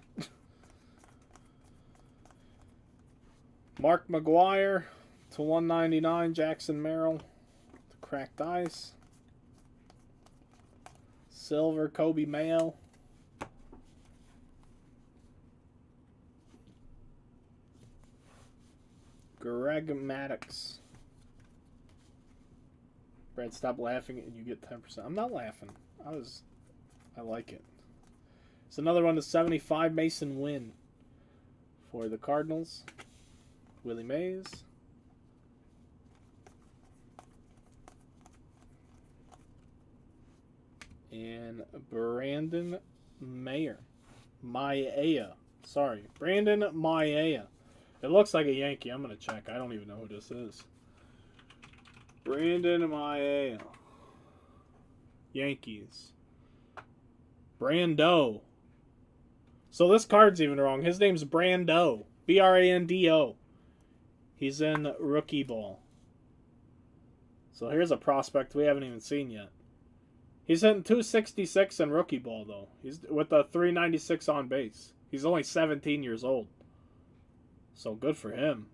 Mark McGuire to 199. Jackson Merrill. The cracked ice. Silver, Kobe Mayo. Greg Maddox. Brad, stop laughing and you get 10%. I'm not laughing. I like it. It's another one to 75. Mason Wynn for the Cardinals. Willie Mays. And Brandon Mayer. Sorry. Brandon Maia. It looks like a Yankee. I'm going to check. I don't even know who this is. Brandon Maia. Yankees. Brando. So this card's even wrong. His name's Brando. Brando. He's in rookie ball. So here's a prospect we haven't even seen yet. He's hitting 266 in rookie ball, though. He's with a 396 on base. He's only 17 years old. So good for him.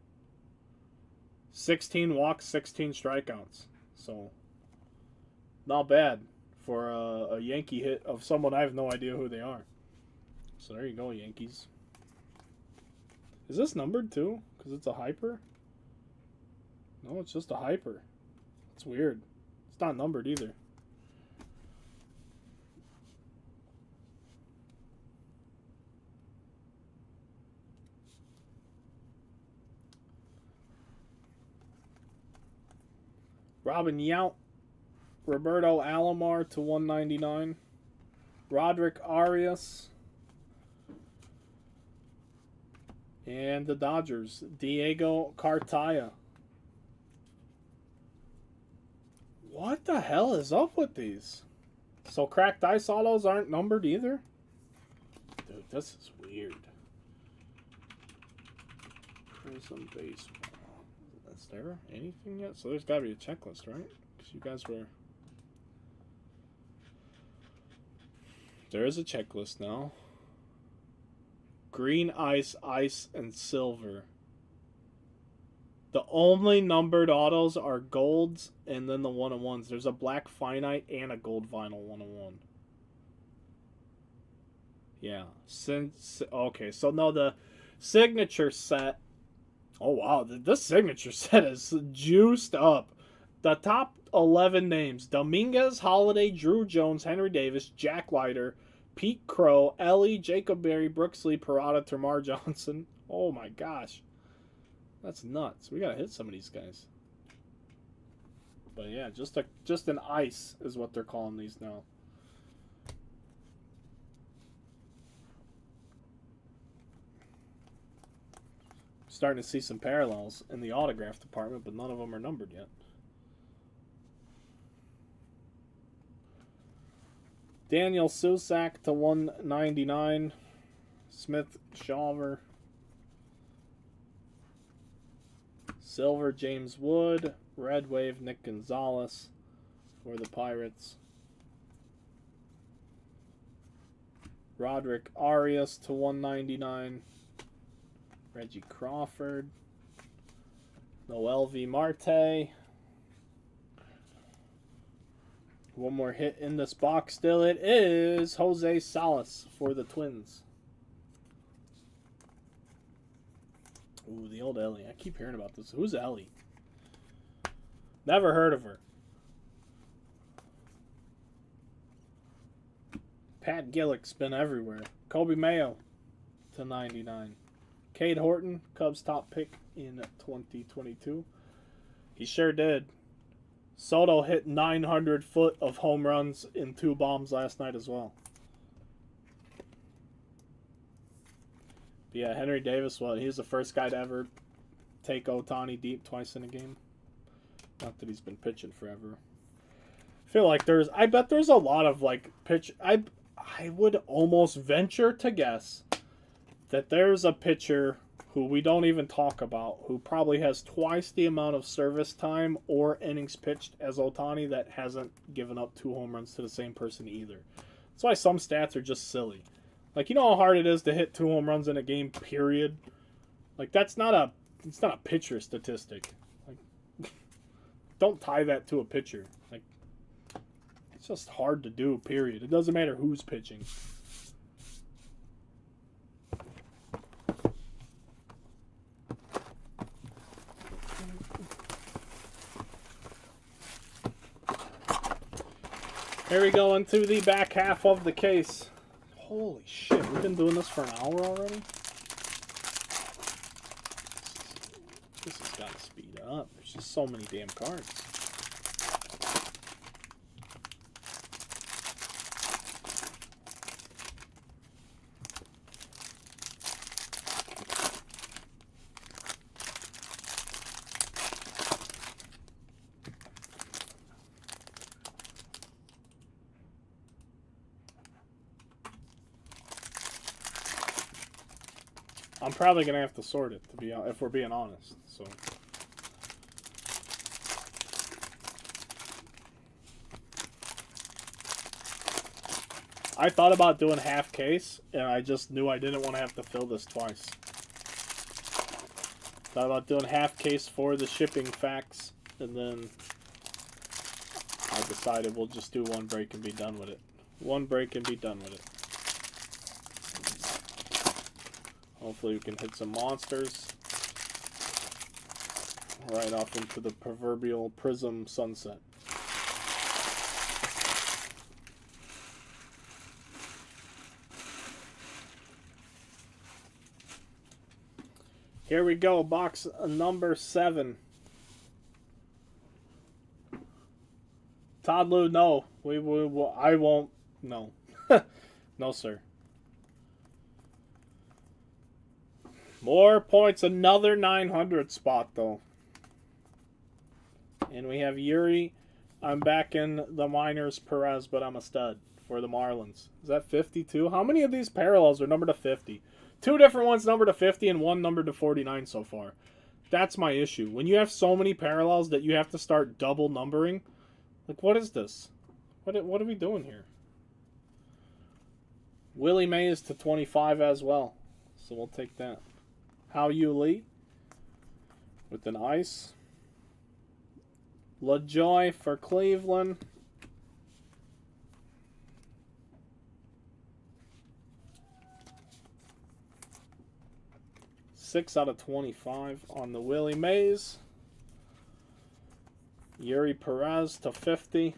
16 walks, 16 strikeouts. So not bad for a Yankee hit of someone I have no idea who they are. So there you go, Yankees. Is this numbered too? Because it's a hyper? No, it's just a hyper. It's weird. It's not numbered either. Robin Yount, Roberto Alomar to 199. Roderick Arias. And the Dodgers, Diego Cartaya. What the hell is up with these? So cracked ice autos aren't numbered either? Dude, this is weird. Prizm baseball. Is there anything yet? So there's got to be a checklist, right? Because you guys were... There is a checklist now. Green ice, ice, and silver. The only numbered autos are golds and then the 1-on-1s. There's a black finite and a gold vinyl 1-on-1. Yeah. Okay, so no, the signature set... Oh, wow. This signature set is juiced up. The top 11 names. Dominguez, Holiday, Drew Jones, Henry Davis, Jack Leiter, Pete Crow, Ellie, Jacob Berry, Brooksley, Parada, Termar Johnson. Oh my gosh. That's nuts. We gotta hit some of these guys. But yeah, just an ice is what they're calling these now. Starting to see some parallels in the autograph department, but none of them are numbered yet. Daniel Susak to 199. Smith Shawver. Silver James Wood. Red Wave Nick Gonzalez for the Pirates. Roderick Arias to 199. Reggie Crawford. Noel V. Marte. One more hit in this box still. It is Jose Salas for the Twins. Ooh, the old Ellie. I keep hearing about this. Who's Ellie? Never heard of her. Pat Gillick's been everywhere. Kobe Mayo to 99. Cade Horton, Cubs top pick in 2022. He sure did. Soto hit 900 foot of home runs in 2 bombs last night as well. But yeah, Henry Davis, well, he was the first guy to ever take Ohtani deep twice in a game. Not that he's been pitching forever. I feel like I bet there's a lot of like pitch. I would almost venture to guess that there's a pitcher who we don't even talk about, who probably has twice the amount of service time or innings pitched as Ohtani that hasn't given up 2 home runs to the same person either. That's why some stats are just silly. Like, you know how hard it is to hit 2 home runs in a game, period? Like, it's not a pitcher statistic. Like, don't tie that to a pitcher. Like, it's just hard to do, period. It doesn't matter who's pitching. Here we go into the back half of the case. Holy shit, we've been doing this for an hour already? This has got to speed up. There's just so many damn cards. I'm probably gonna have to sort it if we're being honest. So I thought about doing half case, and I just knew I didn't want to have to fill this twice. Thought about doing half case for the shipping facts, and then I decided we'll just do 1 break and be done with it. 1 break and be done with it. Hopefully we can hit some monsters right off into the proverbial Prizm sunset. Here we go, box number 7. Todd Lou, no. I won't. No. No, sir. More points. Another 900 spot, though. And we have Yuri. I'm back in the minors. Perez, but I'm a stud for the Marlins. Is that 52? How many of these parallels are numbered to 50? 2 different ones numbered to 50 and 1 numbered to 49 so far. That's my issue. When you have so many parallels that you have to start double numbering, like, what is this? What are we doing here? Willie Mays to 25 as well. So we'll take that. How You Lee with an ice. LaJoy for Cleveland. Six out of 25 on the Willie Mays. Yuri Perez to 50.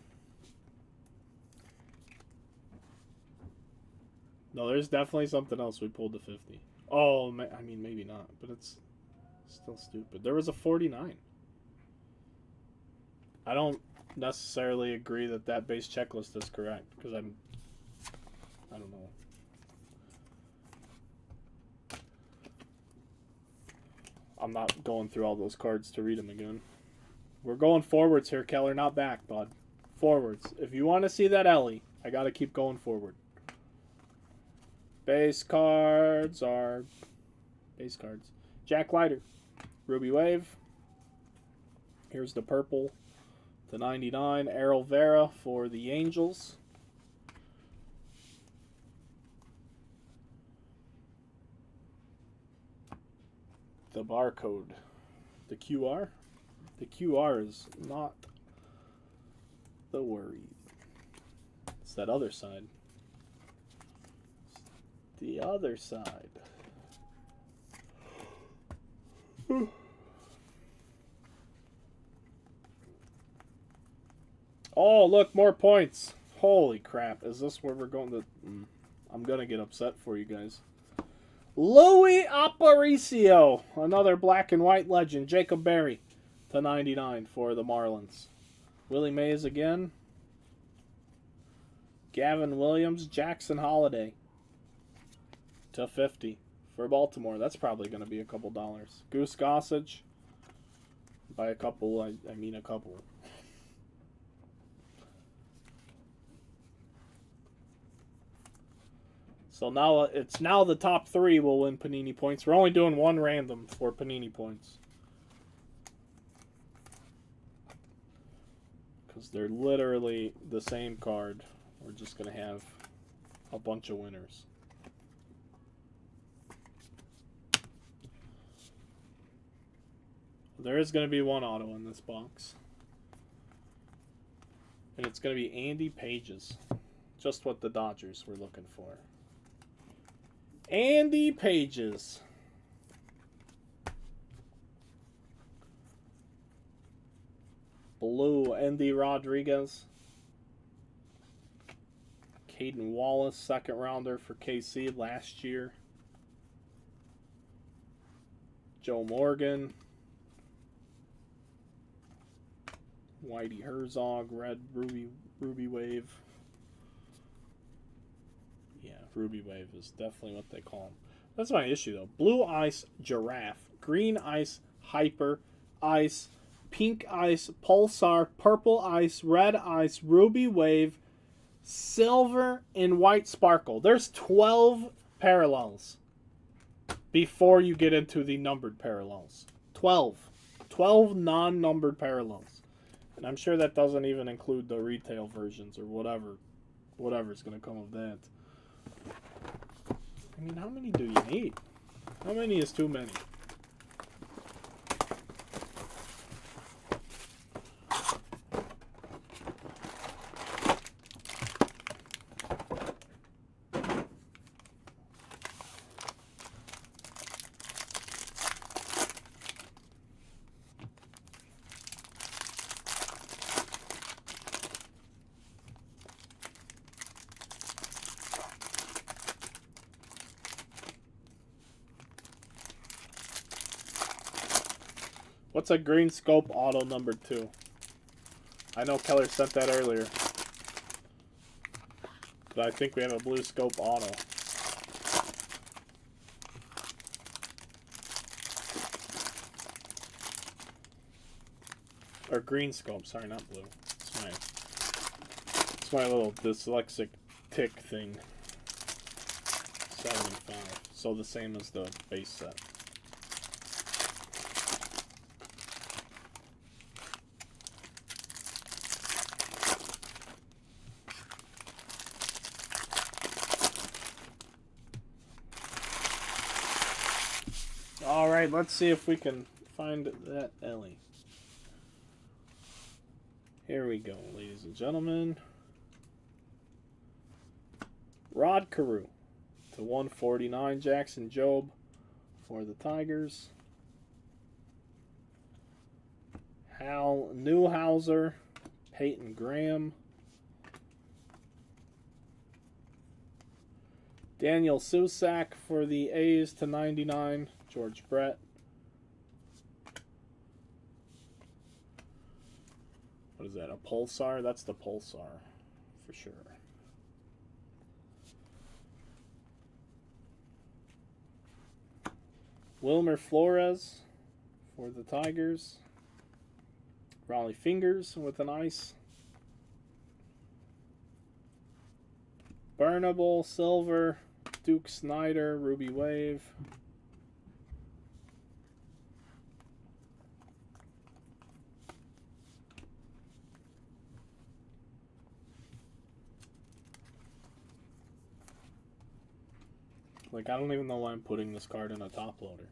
No, there's definitely something else we pulled to 50. Oh, I mean, maybe not, but it's still stupid. There was a 49. I don't necessarily agree that that base checklist is correct, because I don't know. I'm not going through all those cards to read them again. We're going forwards here, Keller, not back, bud. Forwards. If you want to see that Ellie, I got to keep going forward. Base cards are base cards. Jack Leiter, Ruby Wave. Here's the purple to 99. Errol Vera for the Angels. The barcode. The QR. The QR is not the worry. It's that other side. The other side. Oh, look, more points. Holy crap. Is this where we're going to... I'm going to get upset for you guys. Louis Aparicio. Another black and white legend. Jacob Berry to 99 for the Marlins. Willie Mays again. Gavin Williams. Jackson Holiday to 50 for Baltimore. That's probably going to be a couple dollars. Goose Gossage. By a couple, I mean a couple. So now it's the top 3 will win Panini points. We're only doing one random for Panini points. Because they're literally the same card. We're just going to have a bunch of winners. There is going to be one auto in this box. And it's going to be Andy Pages. Just what the Dodgers were looking for. Andy Pages. Blue, Andy Rodriguez. Caden Wallace, second rounder for KC last year. Joe Morgan. Whitey Herzog, red Ruby Wave. Yeah, Ruby Wave is definitely what they call them. That's my issue, though. Blue Ice Giraffe, Green Ice Hyper Ice, Pink Ice Pulsar, Purple Ice, Red Ice, Ruby Wave, Silver, and White Sparkle. There's 12 parallels before you get into the numbered parallels. 12. 12 non-numbered parallels. And I'm sure that doesn't even include the retail versions or whatever's going to come of that. I mean, how many do you need? How many is too many? What's a green scope auto number 2? I know Keller sent that earlier. But I think we have a blue scope auto. Or green scope, sorry, not blue. It's my little dyslexic tick thing. 75. So the same as the base set. Alright, let's see if we can find that Ellie. Here we go, ladies and gentlemen. Rod Carew to 149. Jackson Jobe for the Tigers. Hal Newhouser. Peyton Graham. Daniel Susac for the A's to 99. George Brett. What is that, a Pulsar? That's the Pulsar, for sure. Wilmer Flores for the Tigers. Raleigh Fingers with an ice. Burnable, Silver, Duke Snyder, Ruby Wave. Like, I don't even know why I'm putting this card in a top loader.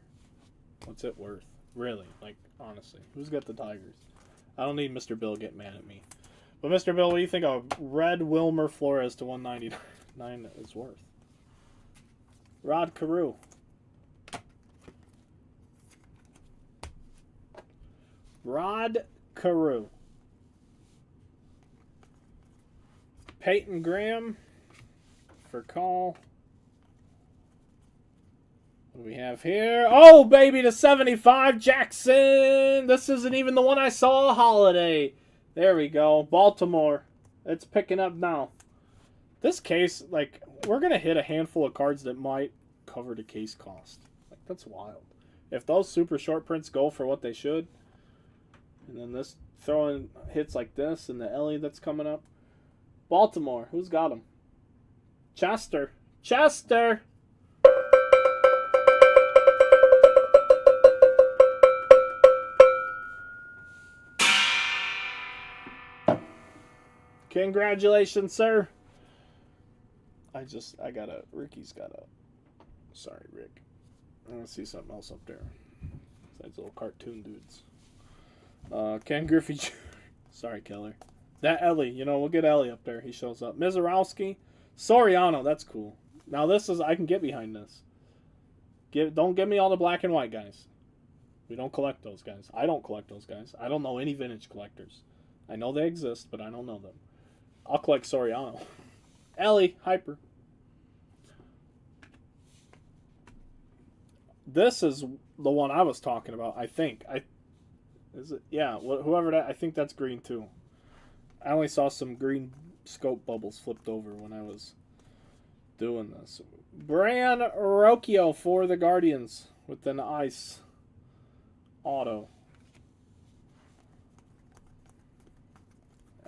What's it worth? Really? Like, honestly. Who's got the Tigers? I don't need Mr. Bill get mad at me. But Mr. Bill, what do you think a red Wilmer Flores to 199 is worth? Rod Carew. Rod Carew. Peyton Graham for call. What do we have here? Oh, baby, to 75, Jackson. This isn't even the one I saw, Holiday. There we go. Baltimore. It's picking up now. This case, like, we're going to hit a handful of cards that might cover the case cost. Like, that's wild. If those super short prints go for what they should, and then this throwing hits like this and the Ellie that's coming up. Baltimore. Who's got them? Chester. Chester! Congratulations, sir. Ricky's got a, sorry, Rick. I want to see something else up there. Besides little cartoon dudes. Ken Griffey Jr. Sorry, Keller. That Ellie, you know, we'll get Ellie up there. He shows up. Mizorowski. Soriano, that's cool. Now this is, I can get behind this. Don't give me all the black and white guys. We don't collect those guys. I don't collect those guys. I don't know any vintage collectors. I know they exist, but I don't know them. I'll collect Soriano. Ellie, Hyper. This is the one I was talking about, I think. Is it? Yeah, whoever that, I think that's green too. I only saw some green scope bubbles flipped over when I was doing this. Bran Rocchio for the Guardians with an ice auto.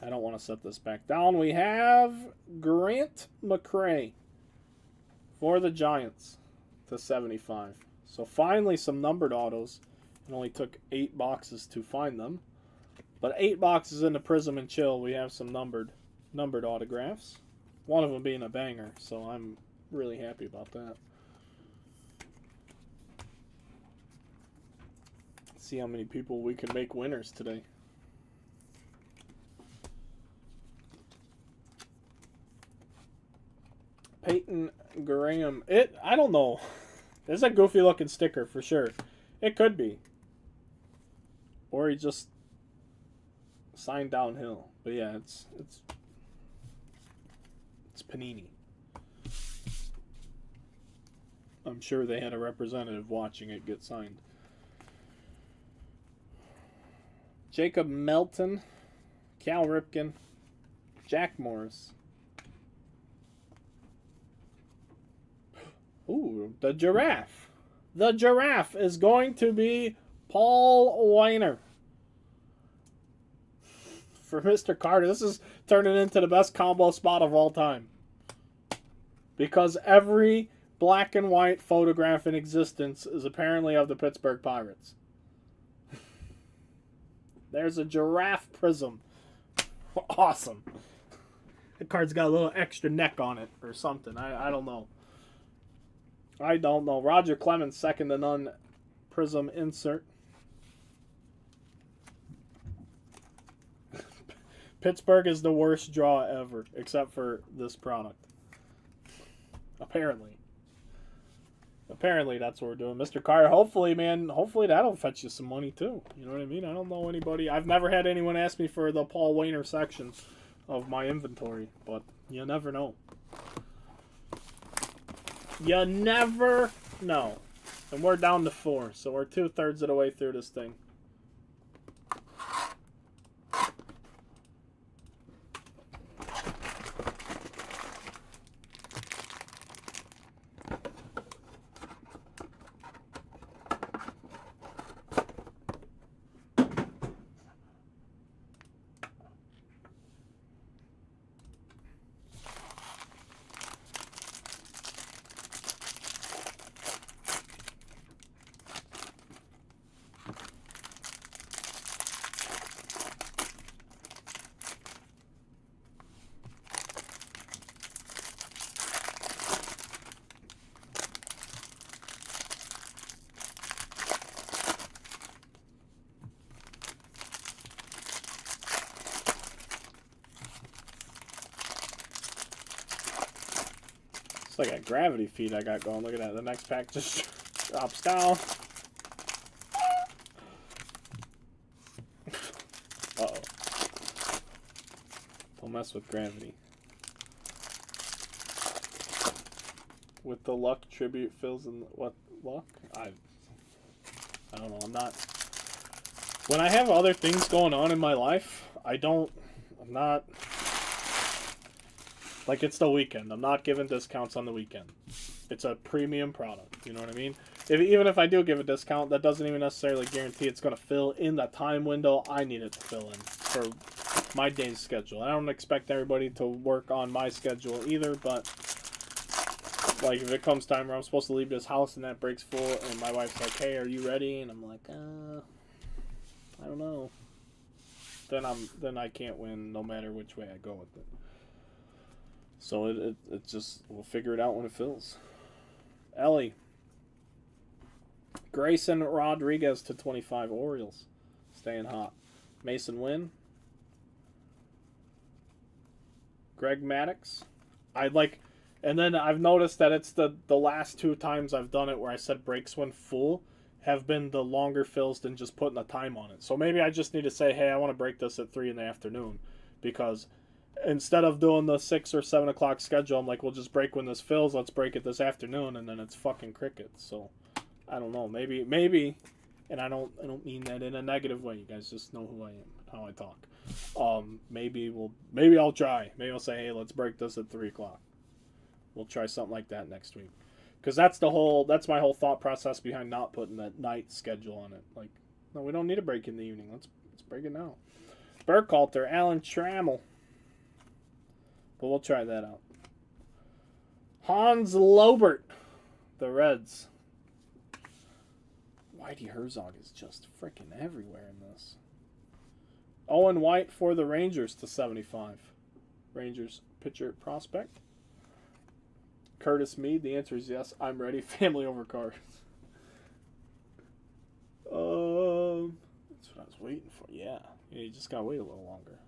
I don't want to set this back down. We have Grant McCray for the Giants to 75. So finally some numbered autos. It only took 8 boxes to find them. But 8 boxes in the Prizm and Chill, we have some numbered autographs. One of them being a banger, so I'm really happy about that. Let's see how many people we can make winners today. Peyton Graham. I don't know. It's a goofy looking sticker for sure. It could be. Or he just signed downhill. But yeah, it's Panini. I'm sure they had a representative watching it get signed. Jacob Melton, Cal Ripken, Jack Morris. Ooh, the giraffe. The giraffe is going to be Paul Weiner. For Mr. Carter, this is turning into the best combo spot of all time. Because every black and white photograph in existence is apparently of the Pittsburgh Pirates. There's a giraffe prism. Awesome. The card's got a little extra neck on it or something. I don't know. I don't know. Roger Clemens, second to none Prizm insert. Pittsburgh is the worst draw ever, except for this product. Apparently. Apparently that's what we're doing. Mr. Carter, hopefully, man, hopefully that'll fetch you some money too. You know what I mean? I don't know anybody. I've never had anyone ask me for the Paul Weiner section of my inventory, but you never know. You never know. And we're down to 4, so we're 2/3 of the way through this thing. It's like a gravity feed I got going. Look at that. The next pack just drops down. Uh-oh. Don't mess with gravity. With the luck tribute fills in what luck? I don't know. I'm not. When I have other things going on in my life, I'm not. Like, it's the weekend. I'm not giving discounts on the weekend. It's a premium product. You know what I mean? Even if I do give a discount, that doesn't even necessarily guarantee it's going to fill in the time window I need it to fill in for my day's schedule. I don't expect everybody to work on my schedule either, but like, if it comes time where I'm supposed to leave this house and that breaks full, and my wife's like, "Hey, are you ready?" And I'm like, I don't know. Then I can't win no matter which way I go with it. So it just, we'll figure it out when it fills. Ellie. Grayson Rodriguez to 25 Orioles. Staying hot. Mason Wynn. Greg Maddux. And then I've noticed that it's the last 2 times I've done it where I said breaks when full have been the longer fills than just putting a time on it. So maybe I just need to say, hey, I want to break this at 3 in the afternoon. Because instead of doing the 6 or 7 o'clock schedule, I'm like, we'll just break when this fills. Let's break it this afternoon, and then it's fucking crickets. So I don't know. Maybe, and I don't mean that in a negative way. You guys just know who I am, how I talk. Maybe I'll try. Maybe I'll say, hey, let's break this at 3 o'clock. We'll try something like that next week. Because that's my whole thought process behind not putting that night schedule on it. Like, no, we don't need a break in the evening. Let's break it now. Burkhalter, Alan Trammell. But we'll try that out. Hans Lobert, the Reds. Whitey Herzog is just freaking everywhere in this. Owen White for the Rangers to 75. Rangers pitcher prospect. Curtis Mead, the answer is yes. I'm ready. Family over cards. That's what I was waiting for. Yeah, you just gotta wait a little longer.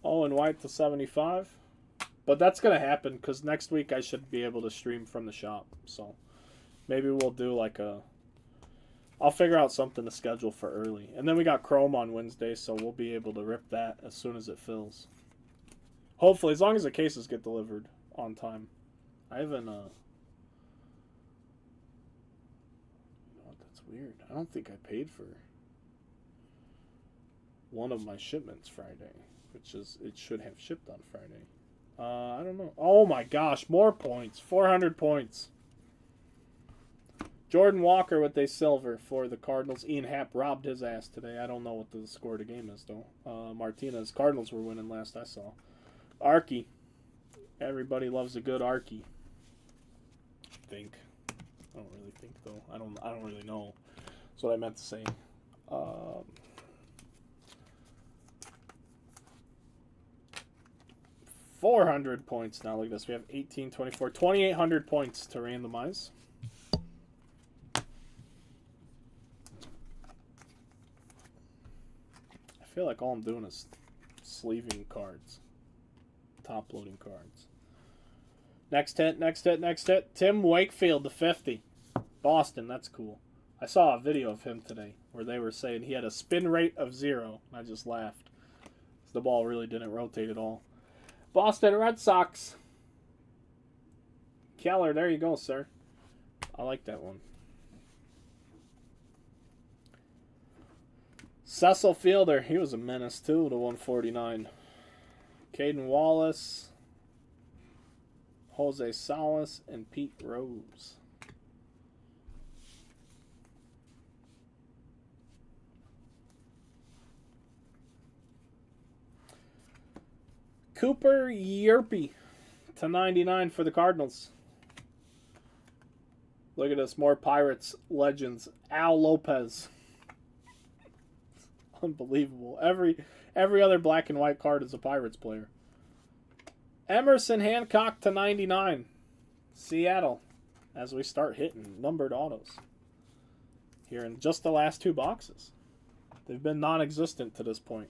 Owen White to 75. But that's going to happen because next week I should be able to stream from the shop. So maybe we'll do like I'll figure out something to schedule for early. And then we got Chrome on Wednesday, so we'll be able to rip that as soon as it fills. Hopefully, as long as the cases get delivered on time. I haven't, that's weird. I don't think I paid for one of my shipments Friday. It should have shipped on Friday. I don't know. Oh my gosh, more points. 400 points. Jordan Walker with a silver for the Cardinals. Ian Happ robbed his ass today. I don't know what the score of the game is, though. Martinez. Cardinals were winning last I saw. Archie. Everybody loves a good Archie. I think. I don't really think, though. I don't really know. That's what I meant to say. 400 points now. Look at this. We have 18, 24, 2,800 points to randomize. I feel like all I'm doing is sleeving cards. Top loading cards. Next hit, next hit, next hit. Tim Wakefield to 50. Boston, that's cool. I saw a video of him today where they were saying he had a spin rate of 0. I just laughed. The ball really didn't rotate at all. Boston Red Sox. Keller, there you go, sir. I like that one. Cecil Fielder, he was a menace too, to 149. Caden Wallace, Jose Salas, and Pete Rose. Cooper Yerpy to 99 for the Cardinals. Look at this, more Pirates legends. Al Lopez. Unbelievable. Every other black and white card is a Pirates player. Emerson Hancock to 99. Seattle. As we start hitting numbered autos. Here in just the last 2 boxes. They've been non-existent to this point.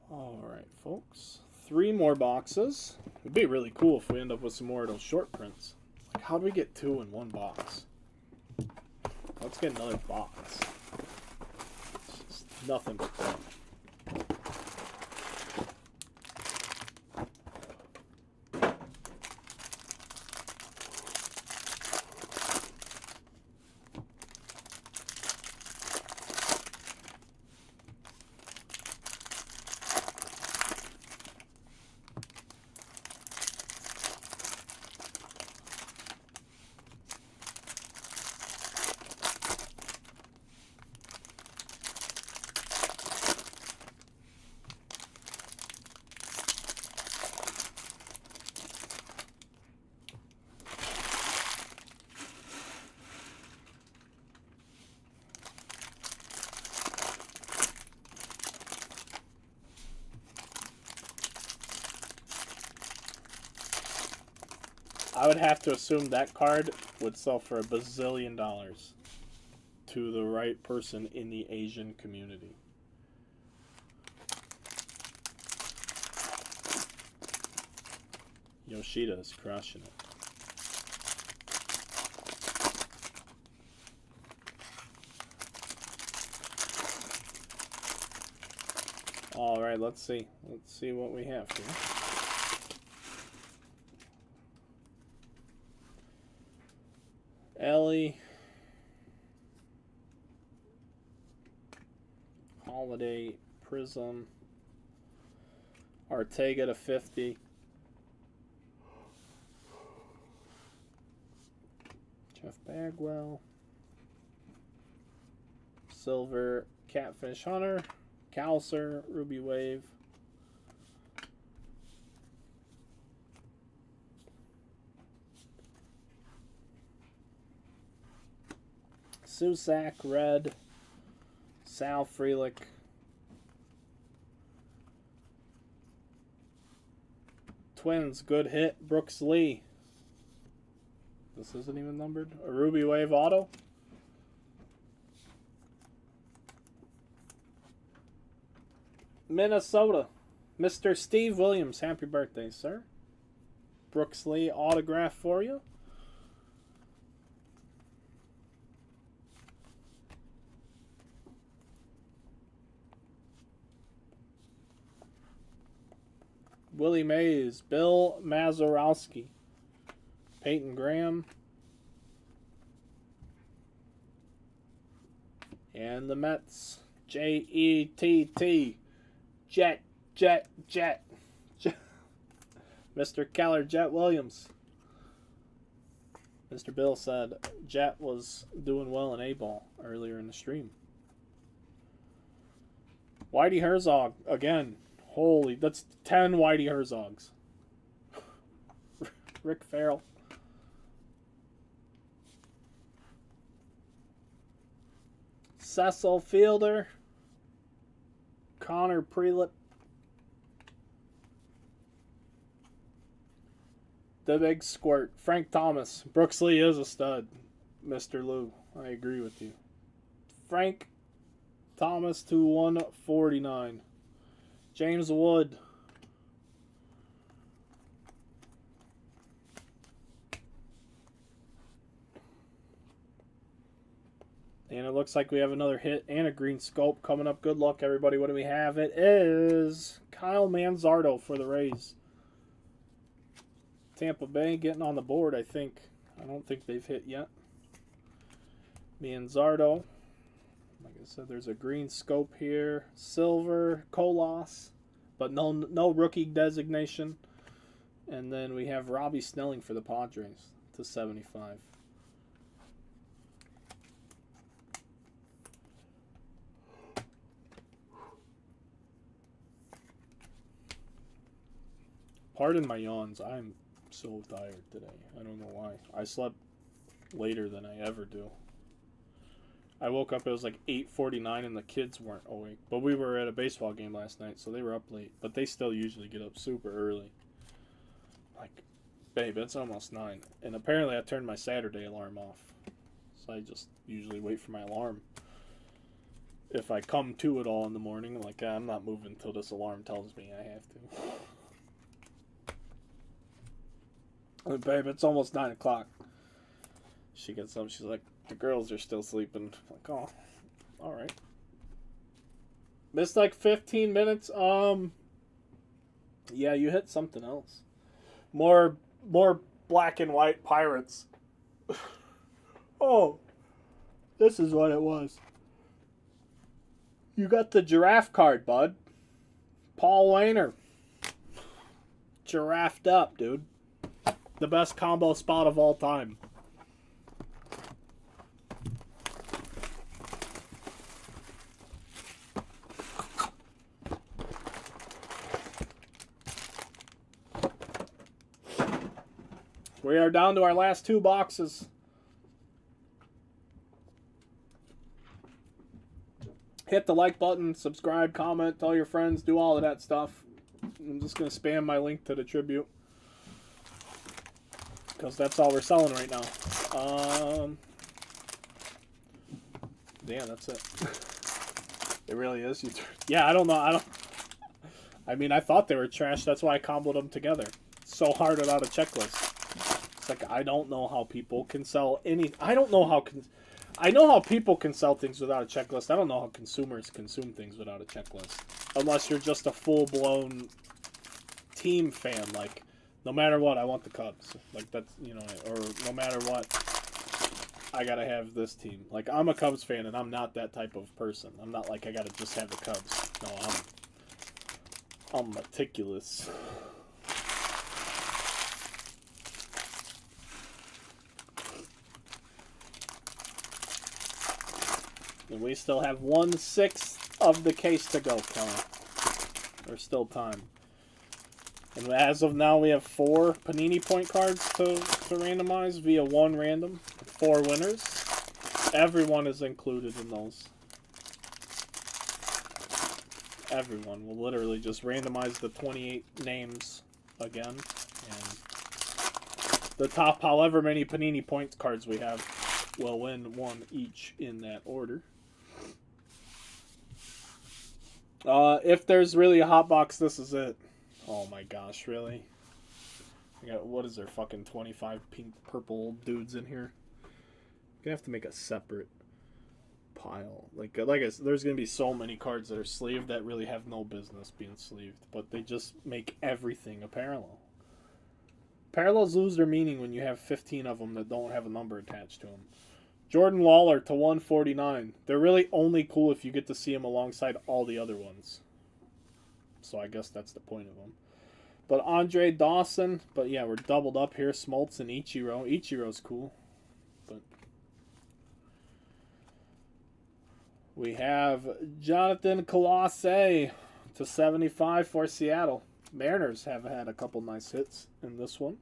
Alright, folks. 3 more boxes. It'd be really cool if we end up with some more of those short prints. Like, how'd we get 2 in 1 box? Let's get another box. It's just nothing but fun. I would have to assume that card would sell for $1 bazillion to the right person in the Asian community. Yoshida is crushing it. All right, let's see. Let's see what we have here. Ellie, Holiday, Prizm, Ortega to 50, Jeff Bagwell, Silver, Catfish Hunter, Calcer, Ruby Wave, Susac, Red, Sal Frelick, Twins, good hit, Brooks Lee. This isn't even numbered. A Ruby Wave auto. Minnesota, Mr. Steve Williams, happy birthday, sir. Brooks Lee autograph for you. Willie Mays, Bill Mazeroski, Peyton Graham, and the Mets, J-E-T-T, Jet, Mr. Keller, Jet Williams. Mr. Bill said Jet was doing well in A-ball earlier in the stream. Whitey Herzog, again. Holy, that's 10 Whitey Herzogs. Rick Farrell. Cecil Fielder. Connor Prelip. The Big Squirt. Frank Thomas. Brooks Lee is a stud, Mr. Lou. I agree with you. Frank Thomas to 149. James Wood. And it looks like we have another hit and a green scope coming up. Good luck, everybody. What do we have? It is Kyle Manzardo for the Rays. Tampa Bay getting on the board, I think. I don't think they've hit yet. Manzardo. Like I said, there's a green scope here. Silver, Colas, but no rookie designation. And then we have Robbie Snelling for the Padres to 75. Pardon my yawns. I'm so tired today. I don't know why. I slept later than I ever do. I woke up, it was like 8:49 and the kids weren't awake. But we were at a baseball game last night, so they were up late. But they still usually get up super early. Like, babe, it's almost 9. And apparently I turned my Saturday alarm off. So I just usually wait for my alarm. If I come to it all in the morning, like, I'm not moving until this alarm tells me I have to. Babe, it's almost 9 o'clock. She gets up, she's like, the girls are still sleeping. I'm like, oh, alright. Missed like 15 minutes. Yeah, you hit something else. More black and white Pirates. Oh, this is what it was. You got the giraffe card, bud. Paul Wainer. Giraffed up, dude. The best combo spot of all time. We are down to our last 2 boxes. Hit the like button, subscribe, comment, tell your friends, do all of that stuff. I'm just going to spam my link to the tribute. Because that's all we're selling right now. Yeah, that's it. It really is. Yeah, I don't know. I mean, I thought they were trash. That's why I comboed them together. It's so hard without a checklist. It's like, I don't know how people can sell any... I know how people can sell things without a checklist. I don't know how consumers consume things without a checklist. Unless you're just a full-blown team fan, like... No matter what, I want the Cubs. Like, that's, you know, or no matter what, I gotta have this team. Like, I'm a Cubs fan, and I'm not that type of person. I'm not like, I gotta just have the Cubs. No, I'm meticulous. And we still have 1/6 of the case to go, Kelly. There's still time. And as of now, we have 4 Panini point cards to randomize via 1 random. 4 winners. Everyone is included in those. Everyone. We'll literally just randomize the 28 names again. And the top however many Panini points cards we have will win 1 each in that order. If there's really a hot box, this is it. Oh my gosh, really? I got, what is there, fucking 25 pink, purple dudes in here? I'm gonna have to make a separate pile. Like there's gonna be so many cards that are sleeved that really have no business being sleeved, but they just make everything a parallel. Parallels lose their meaning when you have 15 of them that don't have a number attached to them. Jordan Lawler to 149. They're really only cool if you get to see them alongside all the other ones. So I guess that's the point of them. But Andre Dawson. But yeah, we're doubled up here. Smoltz and Ichiro. Ichiro's cool. But we have Jonathan Colosset to 75 for Seattle. Mariners have had a couple nice hits in this one.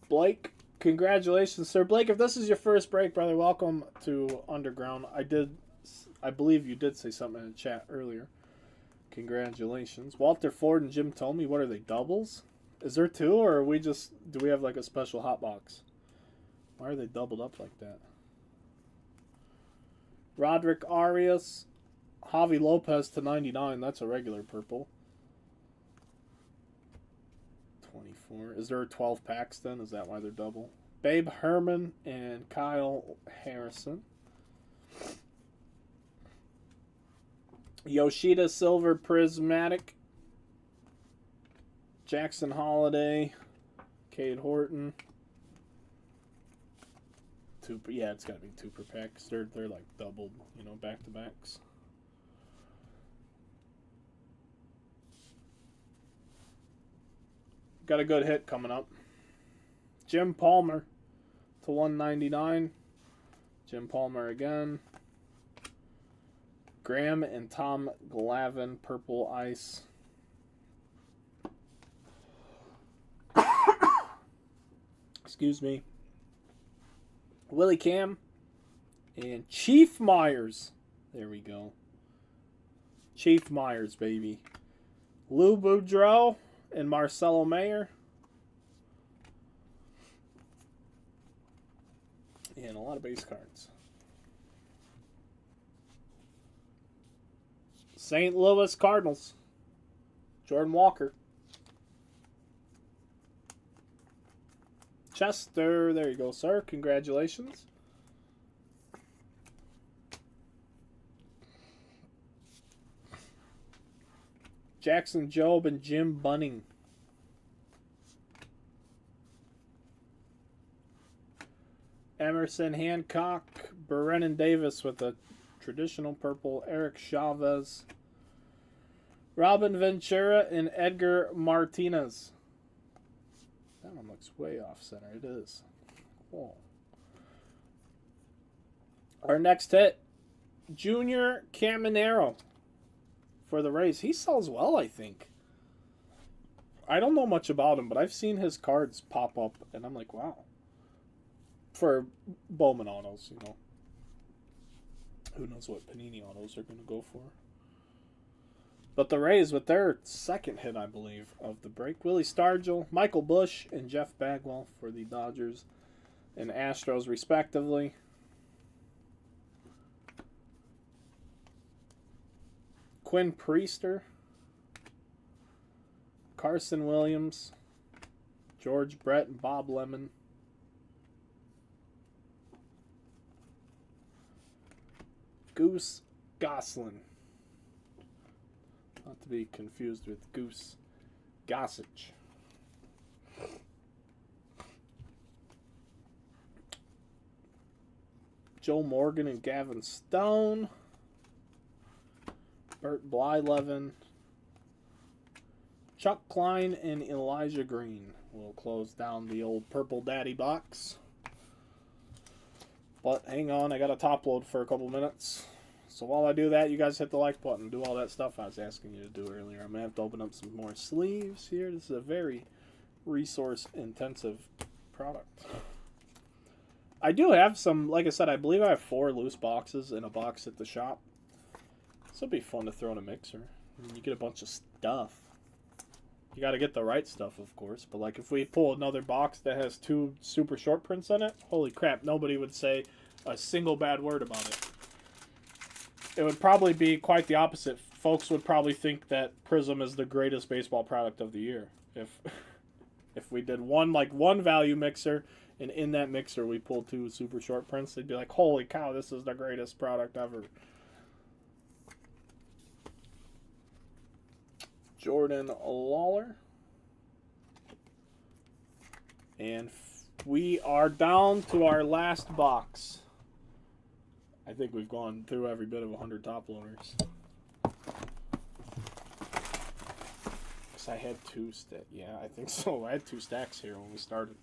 Blake, congratulations, sir. Blake, if this is your first break, brother, welcome to Underground. I believe you did say something in the chat earlier. Congratulations. Walter Ford and Jim Tomey, what are they, doubles? Is there 2, or are we just, do we have like a special hot box? Why are they doubled up like that? Roderick Arias, Javi Lopez to 99, that's a regular purple. 24. Is there 12 packs then? Is that why they're double? Babe Herman and Kyle Harrison. Yoshida Silver Prismatic. Jackson Holiday. Cade Horton. Yeah, it's got to be 2 per pack. They're like doubled, you know, back-to-backs. Got a good hit coming up. Jim Palmer to 199. Jim Palmer again. Graham and Tom Glavine, Purple Ice. Excuse me. Willie Cam and Chief Myers. There we go. Chief Myers, baby. Lou Boudreau and Marcelo Mayer. And a lot of base cards. St. Louis Cardinals. Jordan Walker. Chester, there you go, sir. Congratulations. Jackson Jobe and Jim Bunning. Emerson Hancock, Brennan Davis with a traditional purple, Eric Chavez, Robin Ventura, and Edgar Martinez. That one looks way off center. It is. Whoa. Our next hit, Junior Caminero for the Rays. He sells well, I think. I don't know much about him, but I've seen his cards pop up, and I'm like, wow. For Bowman autos, you know. Who knows what Panini autos are going to go for. But the Rays, with their second hit, I believe, of the break. Willie Stargell, Michael Bush, and Jeff Bagwell for the Dodgers and Astros, respectively. Quinn Priester, Carson Williams, George Brett, and Bob Lemon. Goose Goslin. Not to be confused with Goose Gossage. Joe Morgan and Gavin Stone. Bert Blyleven. Chuck Klein and Elijah Green will close down the old Purple Daddy box. But hang on, I got to top load for a couple minutes. So while I do that, you guys hit the like button. Do all that stuff I was asking you to do earlier. I'm going to have to open up some more sleeves here. This is a very resource-intensive product. I do have some, like I said, I believe I have 4 loose boxes in a box at the shop. This will be fun to throw in a mixer. I mean, you get a bunch of stuff. You got to get the right stuff, of course. But like if we pull another box that has 2 super short prints in it, holy crap, nobody would say a single bad word about it. It would probably be quite the opposite. Folks would probably think that Prizm is the greatest baseball product of the year. If we did one value mixer, and in that mixer we pulled 2 super short prints, they'd be like, holy cow, this is the greatest product ever. Jordan Lawler. And we are down to our last box. I think we've gone through every bit of 100 top loaders. Because I had 2 stacks. Yeah, I think so. I had 2 stacks here when we started.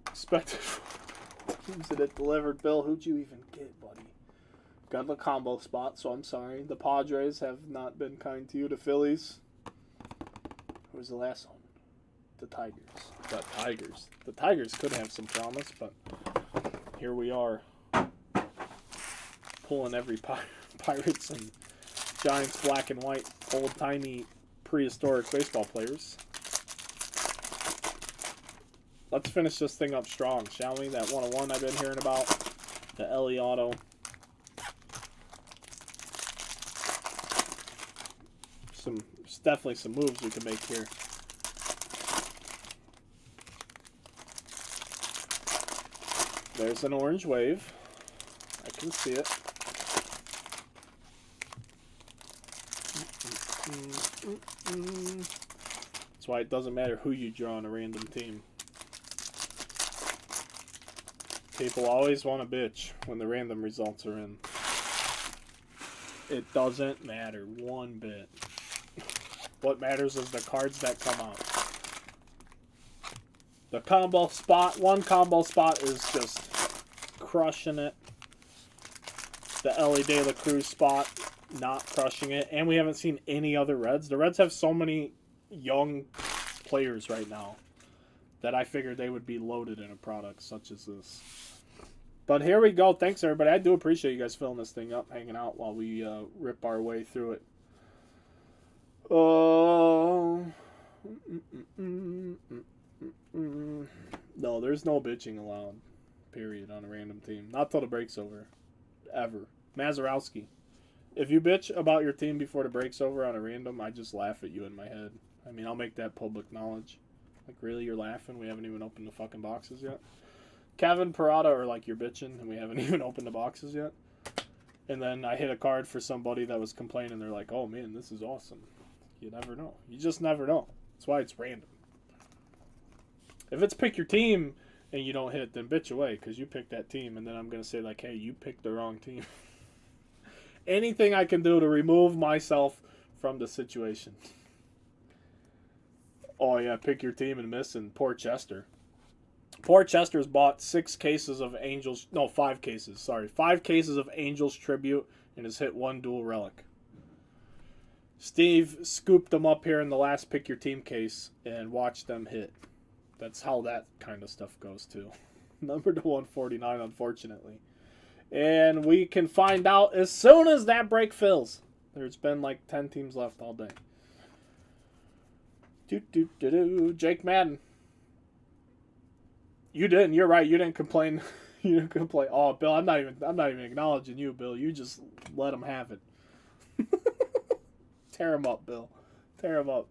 Expected teams that it delivered. Bill, who'd you even get, buddy? Got the combo spot, so I'm sorry. The Padres have not been kind to you. The Phillies. Who was the last one? The Tigers. The Tigers. The Tigers could have some promise, but here we are. Pulling every Pirates and Giants black and white, old-timey, prehistoric baseball players. Let's finish this thing up strong, shall we? That 101 I've been hearing about. The Ellie Auto. There's definitely some moves we can make here. There's an orange wave. I can see it. That's why it doesn't matter who you draw on a random team. People always want to bitch when the random results are in. It doesn't matter one bit. What matters is the cards that come out. The combo spot, one combo spot is just crushing it. The Ellie De La Cruz spot, not crushing it. And we haven't seen any other Reds. The Reds have so many young players right now that I figured they would be loaded in a product such as this. But here we go. Thanks, everybody. I do appreciate you guys filling this thing up, hanging out while we rip our way through it. No, there's no bitching allowed, period, on a random team. Not till the break's over. Ever. Mazurowski. If you bitch about your team before the break's over on a random, I just laugh at you in my head. I mean, I'll make that public knowledge. Like, really, you're laughing? We haven't even opened the fucking boxes yet? Kevin Parada, or like, you're bitching, and we haven't even opened the boxes yet? And then I hit a card for somebody that was complaining. They're like, oh, man, this is awesome. You never know. You just never know. That's why it's random. If it's pick your team and you don't hit, then bitch away because you picked that team. And then I'm going to say, like, hey, you picked the wrong team. Anything I can do to remove myself from the situation. Oh, yeah, pick your team and miss, and poor Chester. Poor Chester's bought 6 cases of Angels. No, 5 cases. Sorry. 5 cases of Angels Tribute and has hit 1 dual relic. Steve scooped them up here in the last pick your team case and watched them hit. That's how that kind of stuff goes, too. Number to 149, unfortunately. And we can find out as soon as that break fills. There's been like 10 teams left all day. Jake Madden. You didn't. You're right. You didn't complain. You didn't complain. Oh, Bill, I'm not even acknowledging you, Bill. You just let him have it. Tear him up, Bill. Tear him up.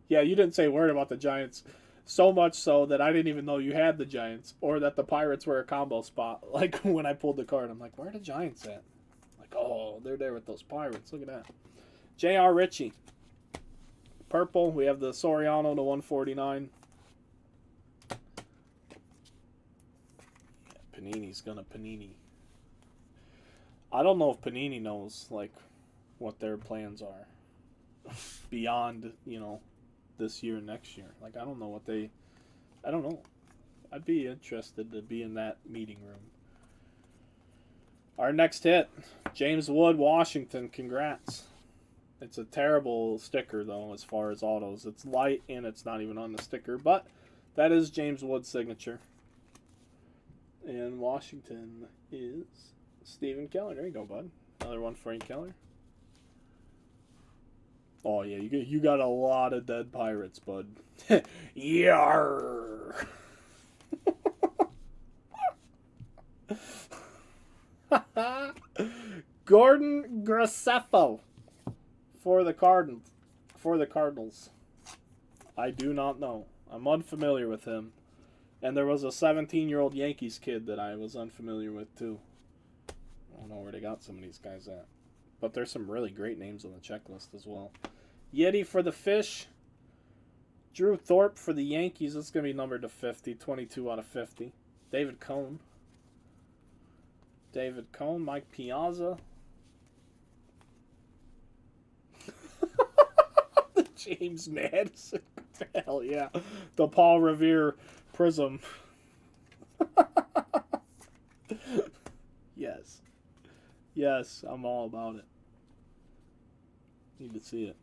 Yeah, you didn't say a word about the Giants. So much so that I didn't even know you had the Giants or that the Pirates were a combo spot. Like, when I pulled the card, I'm like, where are the Giants at? Like, oh, they're there with those Pirates. Look at that. J.R. Ritchie. Purple. We have the Soriano to 149. Yeah, Panini's gonna Panini. I don't know if Panini knows, like, what their plans are beyond, you know, this year and next year. Like, I don't know what they... I don't know. I'd be interested to be in that meeting room. Our next hit, James Wood, Washington. Congrats. It's a terrible sticker, though, as far as autos. It's light, and it's not even on the sticker. But that is James Wood's signature. And Washington is Stephen Keller. There you go, bud. Another one for you, Keller. Oh, yeah, you got a lot of dead Pirates, bud. Yarr! Gordon Graceffo for the Cardinals. I do not know. I'm unfamiliar with him. And there was a 17-year-old Yankees kid that I was unfamiliar with, too. I don't know where they got some of these guys at. But there's some really great names on the checklist as well. Yeti for the Fish. Drew Thorpe for the Yankees. That's going to be numbered to 50. 22 out of 50. David Cone. Mike Piazza. The James Madison. Hell yeah. The Paul Revere Prizm. Yes. Yes, I'm all about it. Need to see it.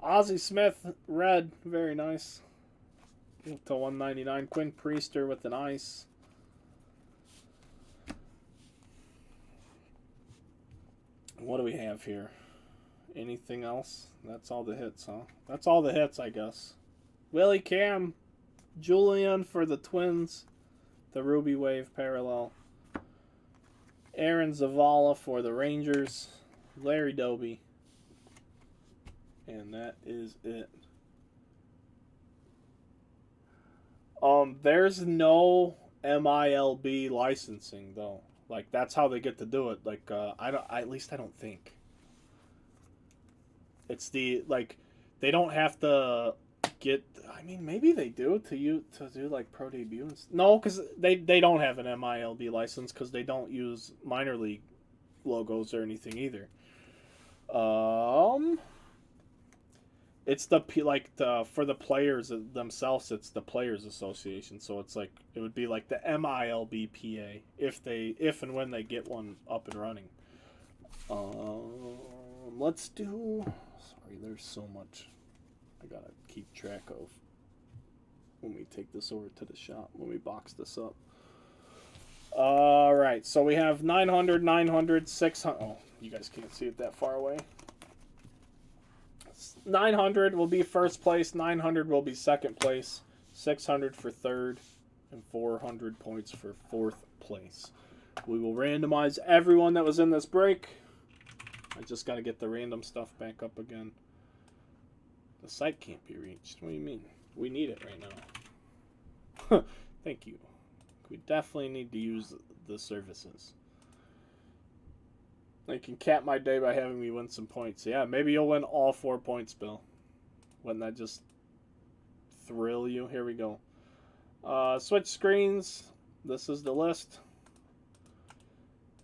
Ozzie Smith, red. Very nice. To 199. Quinn Priester with an ice. What do we have here? Anything else? That's all the hits, huh? That's all the hits, I guess. Willie Cam. Julian for the Twins. The Ruby Wave parallel. Aaron Zavala for the Rangers. Larry Doby. And that is it. There's no MILB licensing though. Like that's how they get to do it. Like I don't. At least I don't think. It's the like they don't have to get. I mean, maybe they do to do like pro debuts. No, because they don't have an MILB license because they don't use minor league logos or anything either. It's the like the for the players themselves. It's the Players Association, so it's like it would be like the MILBPA if and when they get one up and running. Let's do. Sorry, there's so much I gotta keep track of when we take this over to the shop when we box this up. All right, so we have 900, 900, 600. Oh, you guys can't see it that far away. 900 will be first place, 900 will be second place, 600 for third, and 400 points for fourth place. We will randomize everyone that was in this break. I just got to get the random stuff back up again. The site can't be reached. What do you mean? We need it right now. Thank you. We definitely need to use the services. They can cap my day by having me win some points. Yeah, maybe you'll win all 4 points, Bill. Wouldn't that just thrill you? Here we go. Switch screens. This is the list.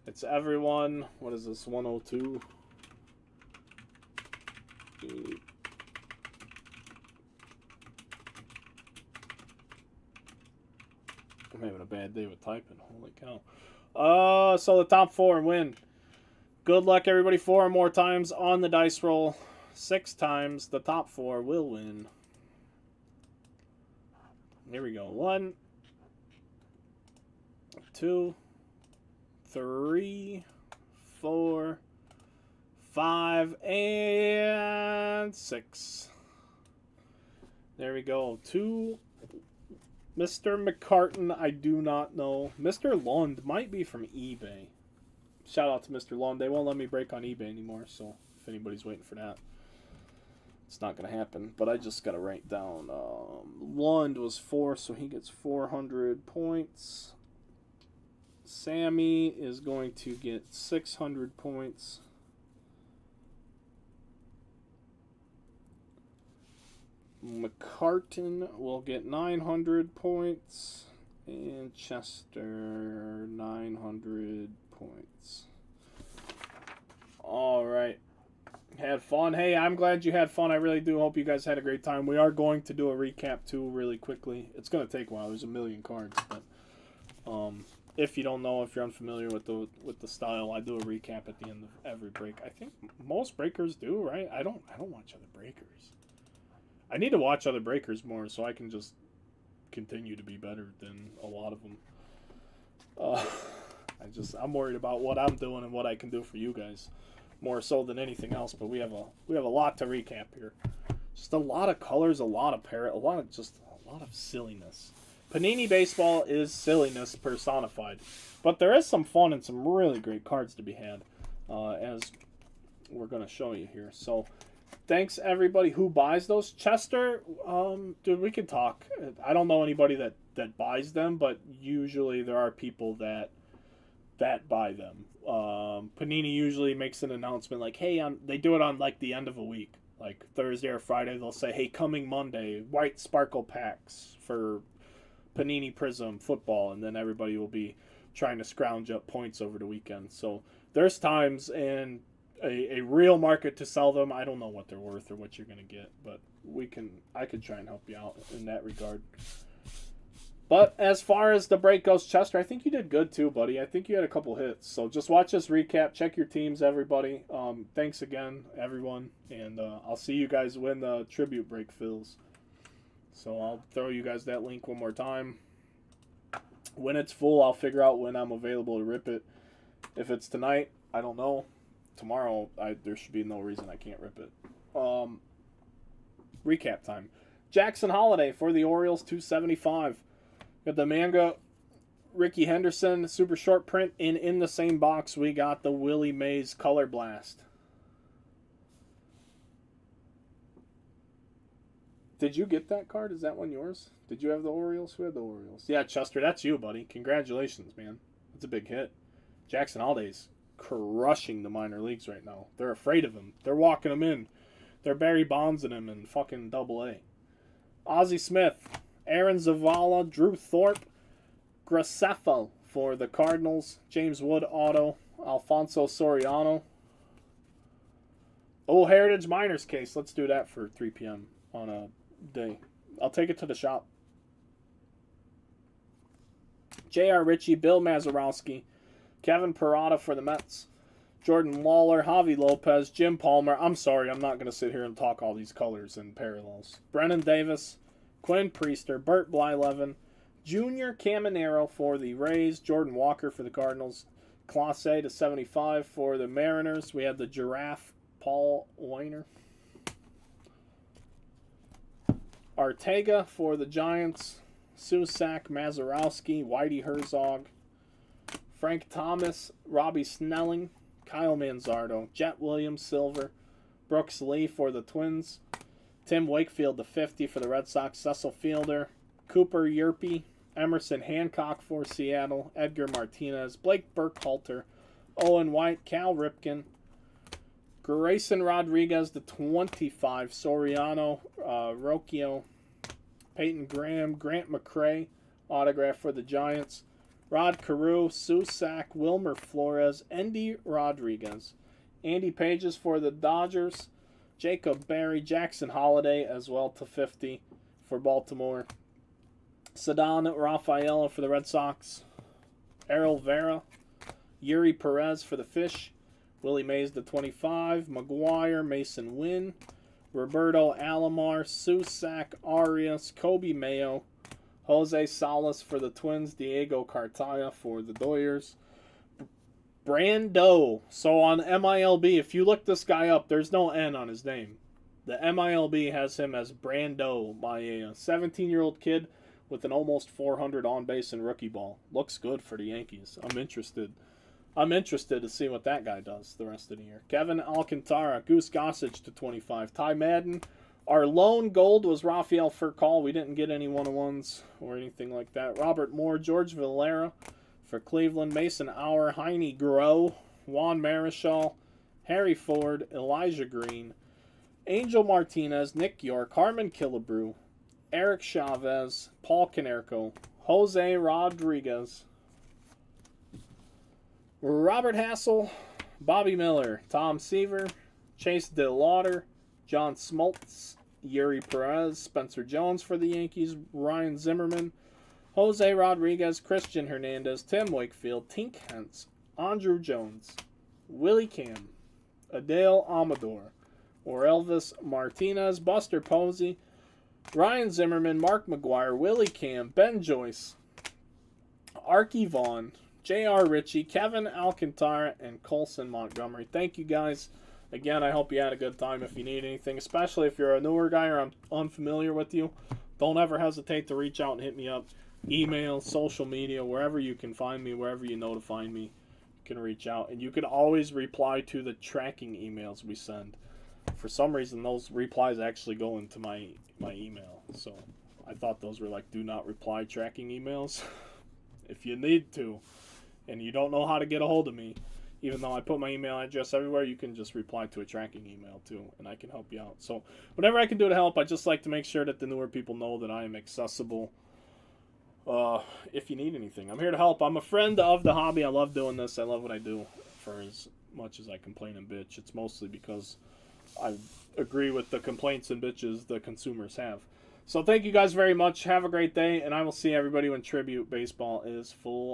It's everyone. What is this? 102. I'm having a bad day with typing. Holy cow. So the top 4 win. Good luck, everybody. 4 or more times on the dice roll. 6 times the top 4 will win. Here we go. 1, 2, 3, 4, 5, and 6. There we go. 2. Mr. McCartan, I do not know. Mr. Lund might be from eBay. Shout out to Mr. Lund. They won't let me break on eBay anymore, so if anybody's waiting for that, it's not going to happen. But I just got to write down. Lund was 4, so he gets 400 points. Sammy is going to get 600 points. McCartan will get 900 points. And Chester, 900 points. All right. Had fun. Hey, I'm glad you had fun. I really do hope you guys had a great time. We are going to do a recap, too, really quickly. It's going to take a while. There's a million cards. But if you don't know, if you're unfamiliar with the style, I do a recap at the end of every break. I think most breakers do, right? I don't watch other breakers. I need to watch other breakers more so I can just continue to be better than a lot of them. I'm worried about what I'm doing and what I can do for you guys more so than anything else. But we have a lot to recap here. Just a lot of colors, a lot of silliness. Panini baseball is silliness personified, but there is some fun and some really great cards to be had, as we're going to show you here. So. Thanks everybody who buys those. Chester, dude, we could talk. I don't know anybody that buys them, but usually there are people that buy them. Panini usually makes an announcement like, hey, they do it on like the end of a week, like Thursday or Friday. They'll say, hey, coming Monday, white sparkle packs for Panini Prizm football, and then everybody will be trying to scrounge up points over the weekend. So there's times and a real market to sell them. I don't know what they're worth or what you're going to get, but I could try and help you out in that regard. But as far as the break goes, Chester, I think you did good too, buddy. I think you had a couple hits. So just watch this recap. Check your teams, everybody. Thanks again, everyone. And I'll see you guys when the tribute break fills. So I'll throw you guys that link one more time. When it's full, I'll figure out when I'm available to rip it. If it's tonight, I don't know. Tomorrow, there should be no reason I can't rip it. Recap time. Jackson Holiday for the Orioles, 275. Got the manga Ricky Henderson super short print. And in the same box, we got the Willie Mays Color Blast. Did you get that card? Is that one yours? Did you have the Orioles? Who had the Orioles? Yeah, Chester, that's you, buddy. Congratulations, man. That's a big hit. Jackson Holliday's crushing the minor leagues right now. They're afraid of him. They're walking him in. They're Barry Bondsing him in fucking Double-A. Ozzie Smith, Aaron Zavala, Drew Thorpe, Graceffo for the Cardinals, James Wood auto, Alfonso Soriano. Oh, Heritage Miners case. Let's do that for 3 p.m. on a day. I'll take it to the shop. J.R. Ritchie, Bill Mazeroski, Kevin Parada for the Mets, Jordan Lawler, Javi Lopez, Jim Palmer. I'm sorry, I'm not going to sit here and talk all these colors and parallels. Brennan Davis, Quinn Priester, Bert Blyleven, Junior Caminero for the Rays, Jordan Walker for the Cardinals, Class A to 75 for the Mariners. We have the Giraffe, Paul Weiner. Artega for the Giants, Susak, Mazeroski, Whitey Herzog, Frank Thomas, Robbie Snelling, Kyle Manzardo, Jet Williams, Silver, Brooks Lee for the Twins, Tim Wakefield to 50 for the Red Sox, Cecil Fielder, Cooper Yerpe, Emerson Hancock for Seattle, Edgar Martinez, Blake Burkhalter, Owen White, Cal Ripken, Grayson Rodriguez to 25, Soriano, Rocchio, Peyton Graham, Grant McCray, autograph for the Giants, Rod Carew, Susak, Wilmer Flores, Endy Rodriguez, Andy Pages for the Dodgers, Jacob Berry, Jackson Holiday as well to 50 for Baltimore, Ceddanne Rafaela for the Red Sox, Errol Vera, Yuri Perez for the Fish, Willie Mays to 25, McGuire, Mason Wynn, Roberto Alomar, Susak, Arias, Kobe Mayo, Jose Salas for the Twins, Diego Cartaya for the Doyers, Brando. So on MILB, if you look this guy up, there's no N on his name. The MILB has him as Brando by a 17-year-old kid with an almost 400 on base and rookie ball. Looks good for the Yankees. I'm interested to see what that guy does the rest of the year. Kevin Alcantara, Goose Gossage to 25. Ty Madden. Our lone gold was Rafael Furcal. We didn't get any one-on-ones or anything like that. Robert Moore, George Valera for Cleveland. Mason Auer, Heine Groh, Juan Marichal, Harry Ford, Elijah Green, Angel Martinez, Nick York, Harmon Killebrew, Eric Chavez, Paul Canerco, Jose Rodriguez, Robert Hassel, Bobby Miller, Tom Seaver, Chase DeLauder, John Smoltz, Yuri Perez, Spencer Jones for the Yankees, Ryan Zimmerman, Jose Rodriguez, Christian Hernandez, Tim Wakefield, Tink Hentz, Andrew Jones, Willie Cam, Adele Amador, Orelvis Martinez, Buster Posey, Ryan Zimmerman, Mark McGuire, Willie Cam, Ben Joyce, Arky Vaughn, J.R. Ritchie, Kevin Alcantara, and Colson Montgomery. Thank you guys. Again, I hope you had a good time. If you need anything, especially if you're a newer guy or I'm unfamiliar with you, don't ever hesitate to reach out and hit me up. Email, social media, wherever you can find me, wherever you know to find me, you can reach out. And you can always reply to the tracking emails we send. For some reason, those replies actually go into my email. So I thought those were like do not reply tracking emails. If you need to, and you don't know how to get a hold of me, even though I put my email address everywhere, you can just reply to a tracking email too, and I can help you out. So whatever I can do to help, I just like to make sure that the newer people know that I am accessible if you need anything. I'm here to help. I'm a friend of the hobby. I love doing this. I love what I do. For as much as I complain and bitch, it's mostly because I agree with the complaints and bitches the consumers have. So thank you guys very much. Have a great day, and I will see everybody when Tribute Baseball is full.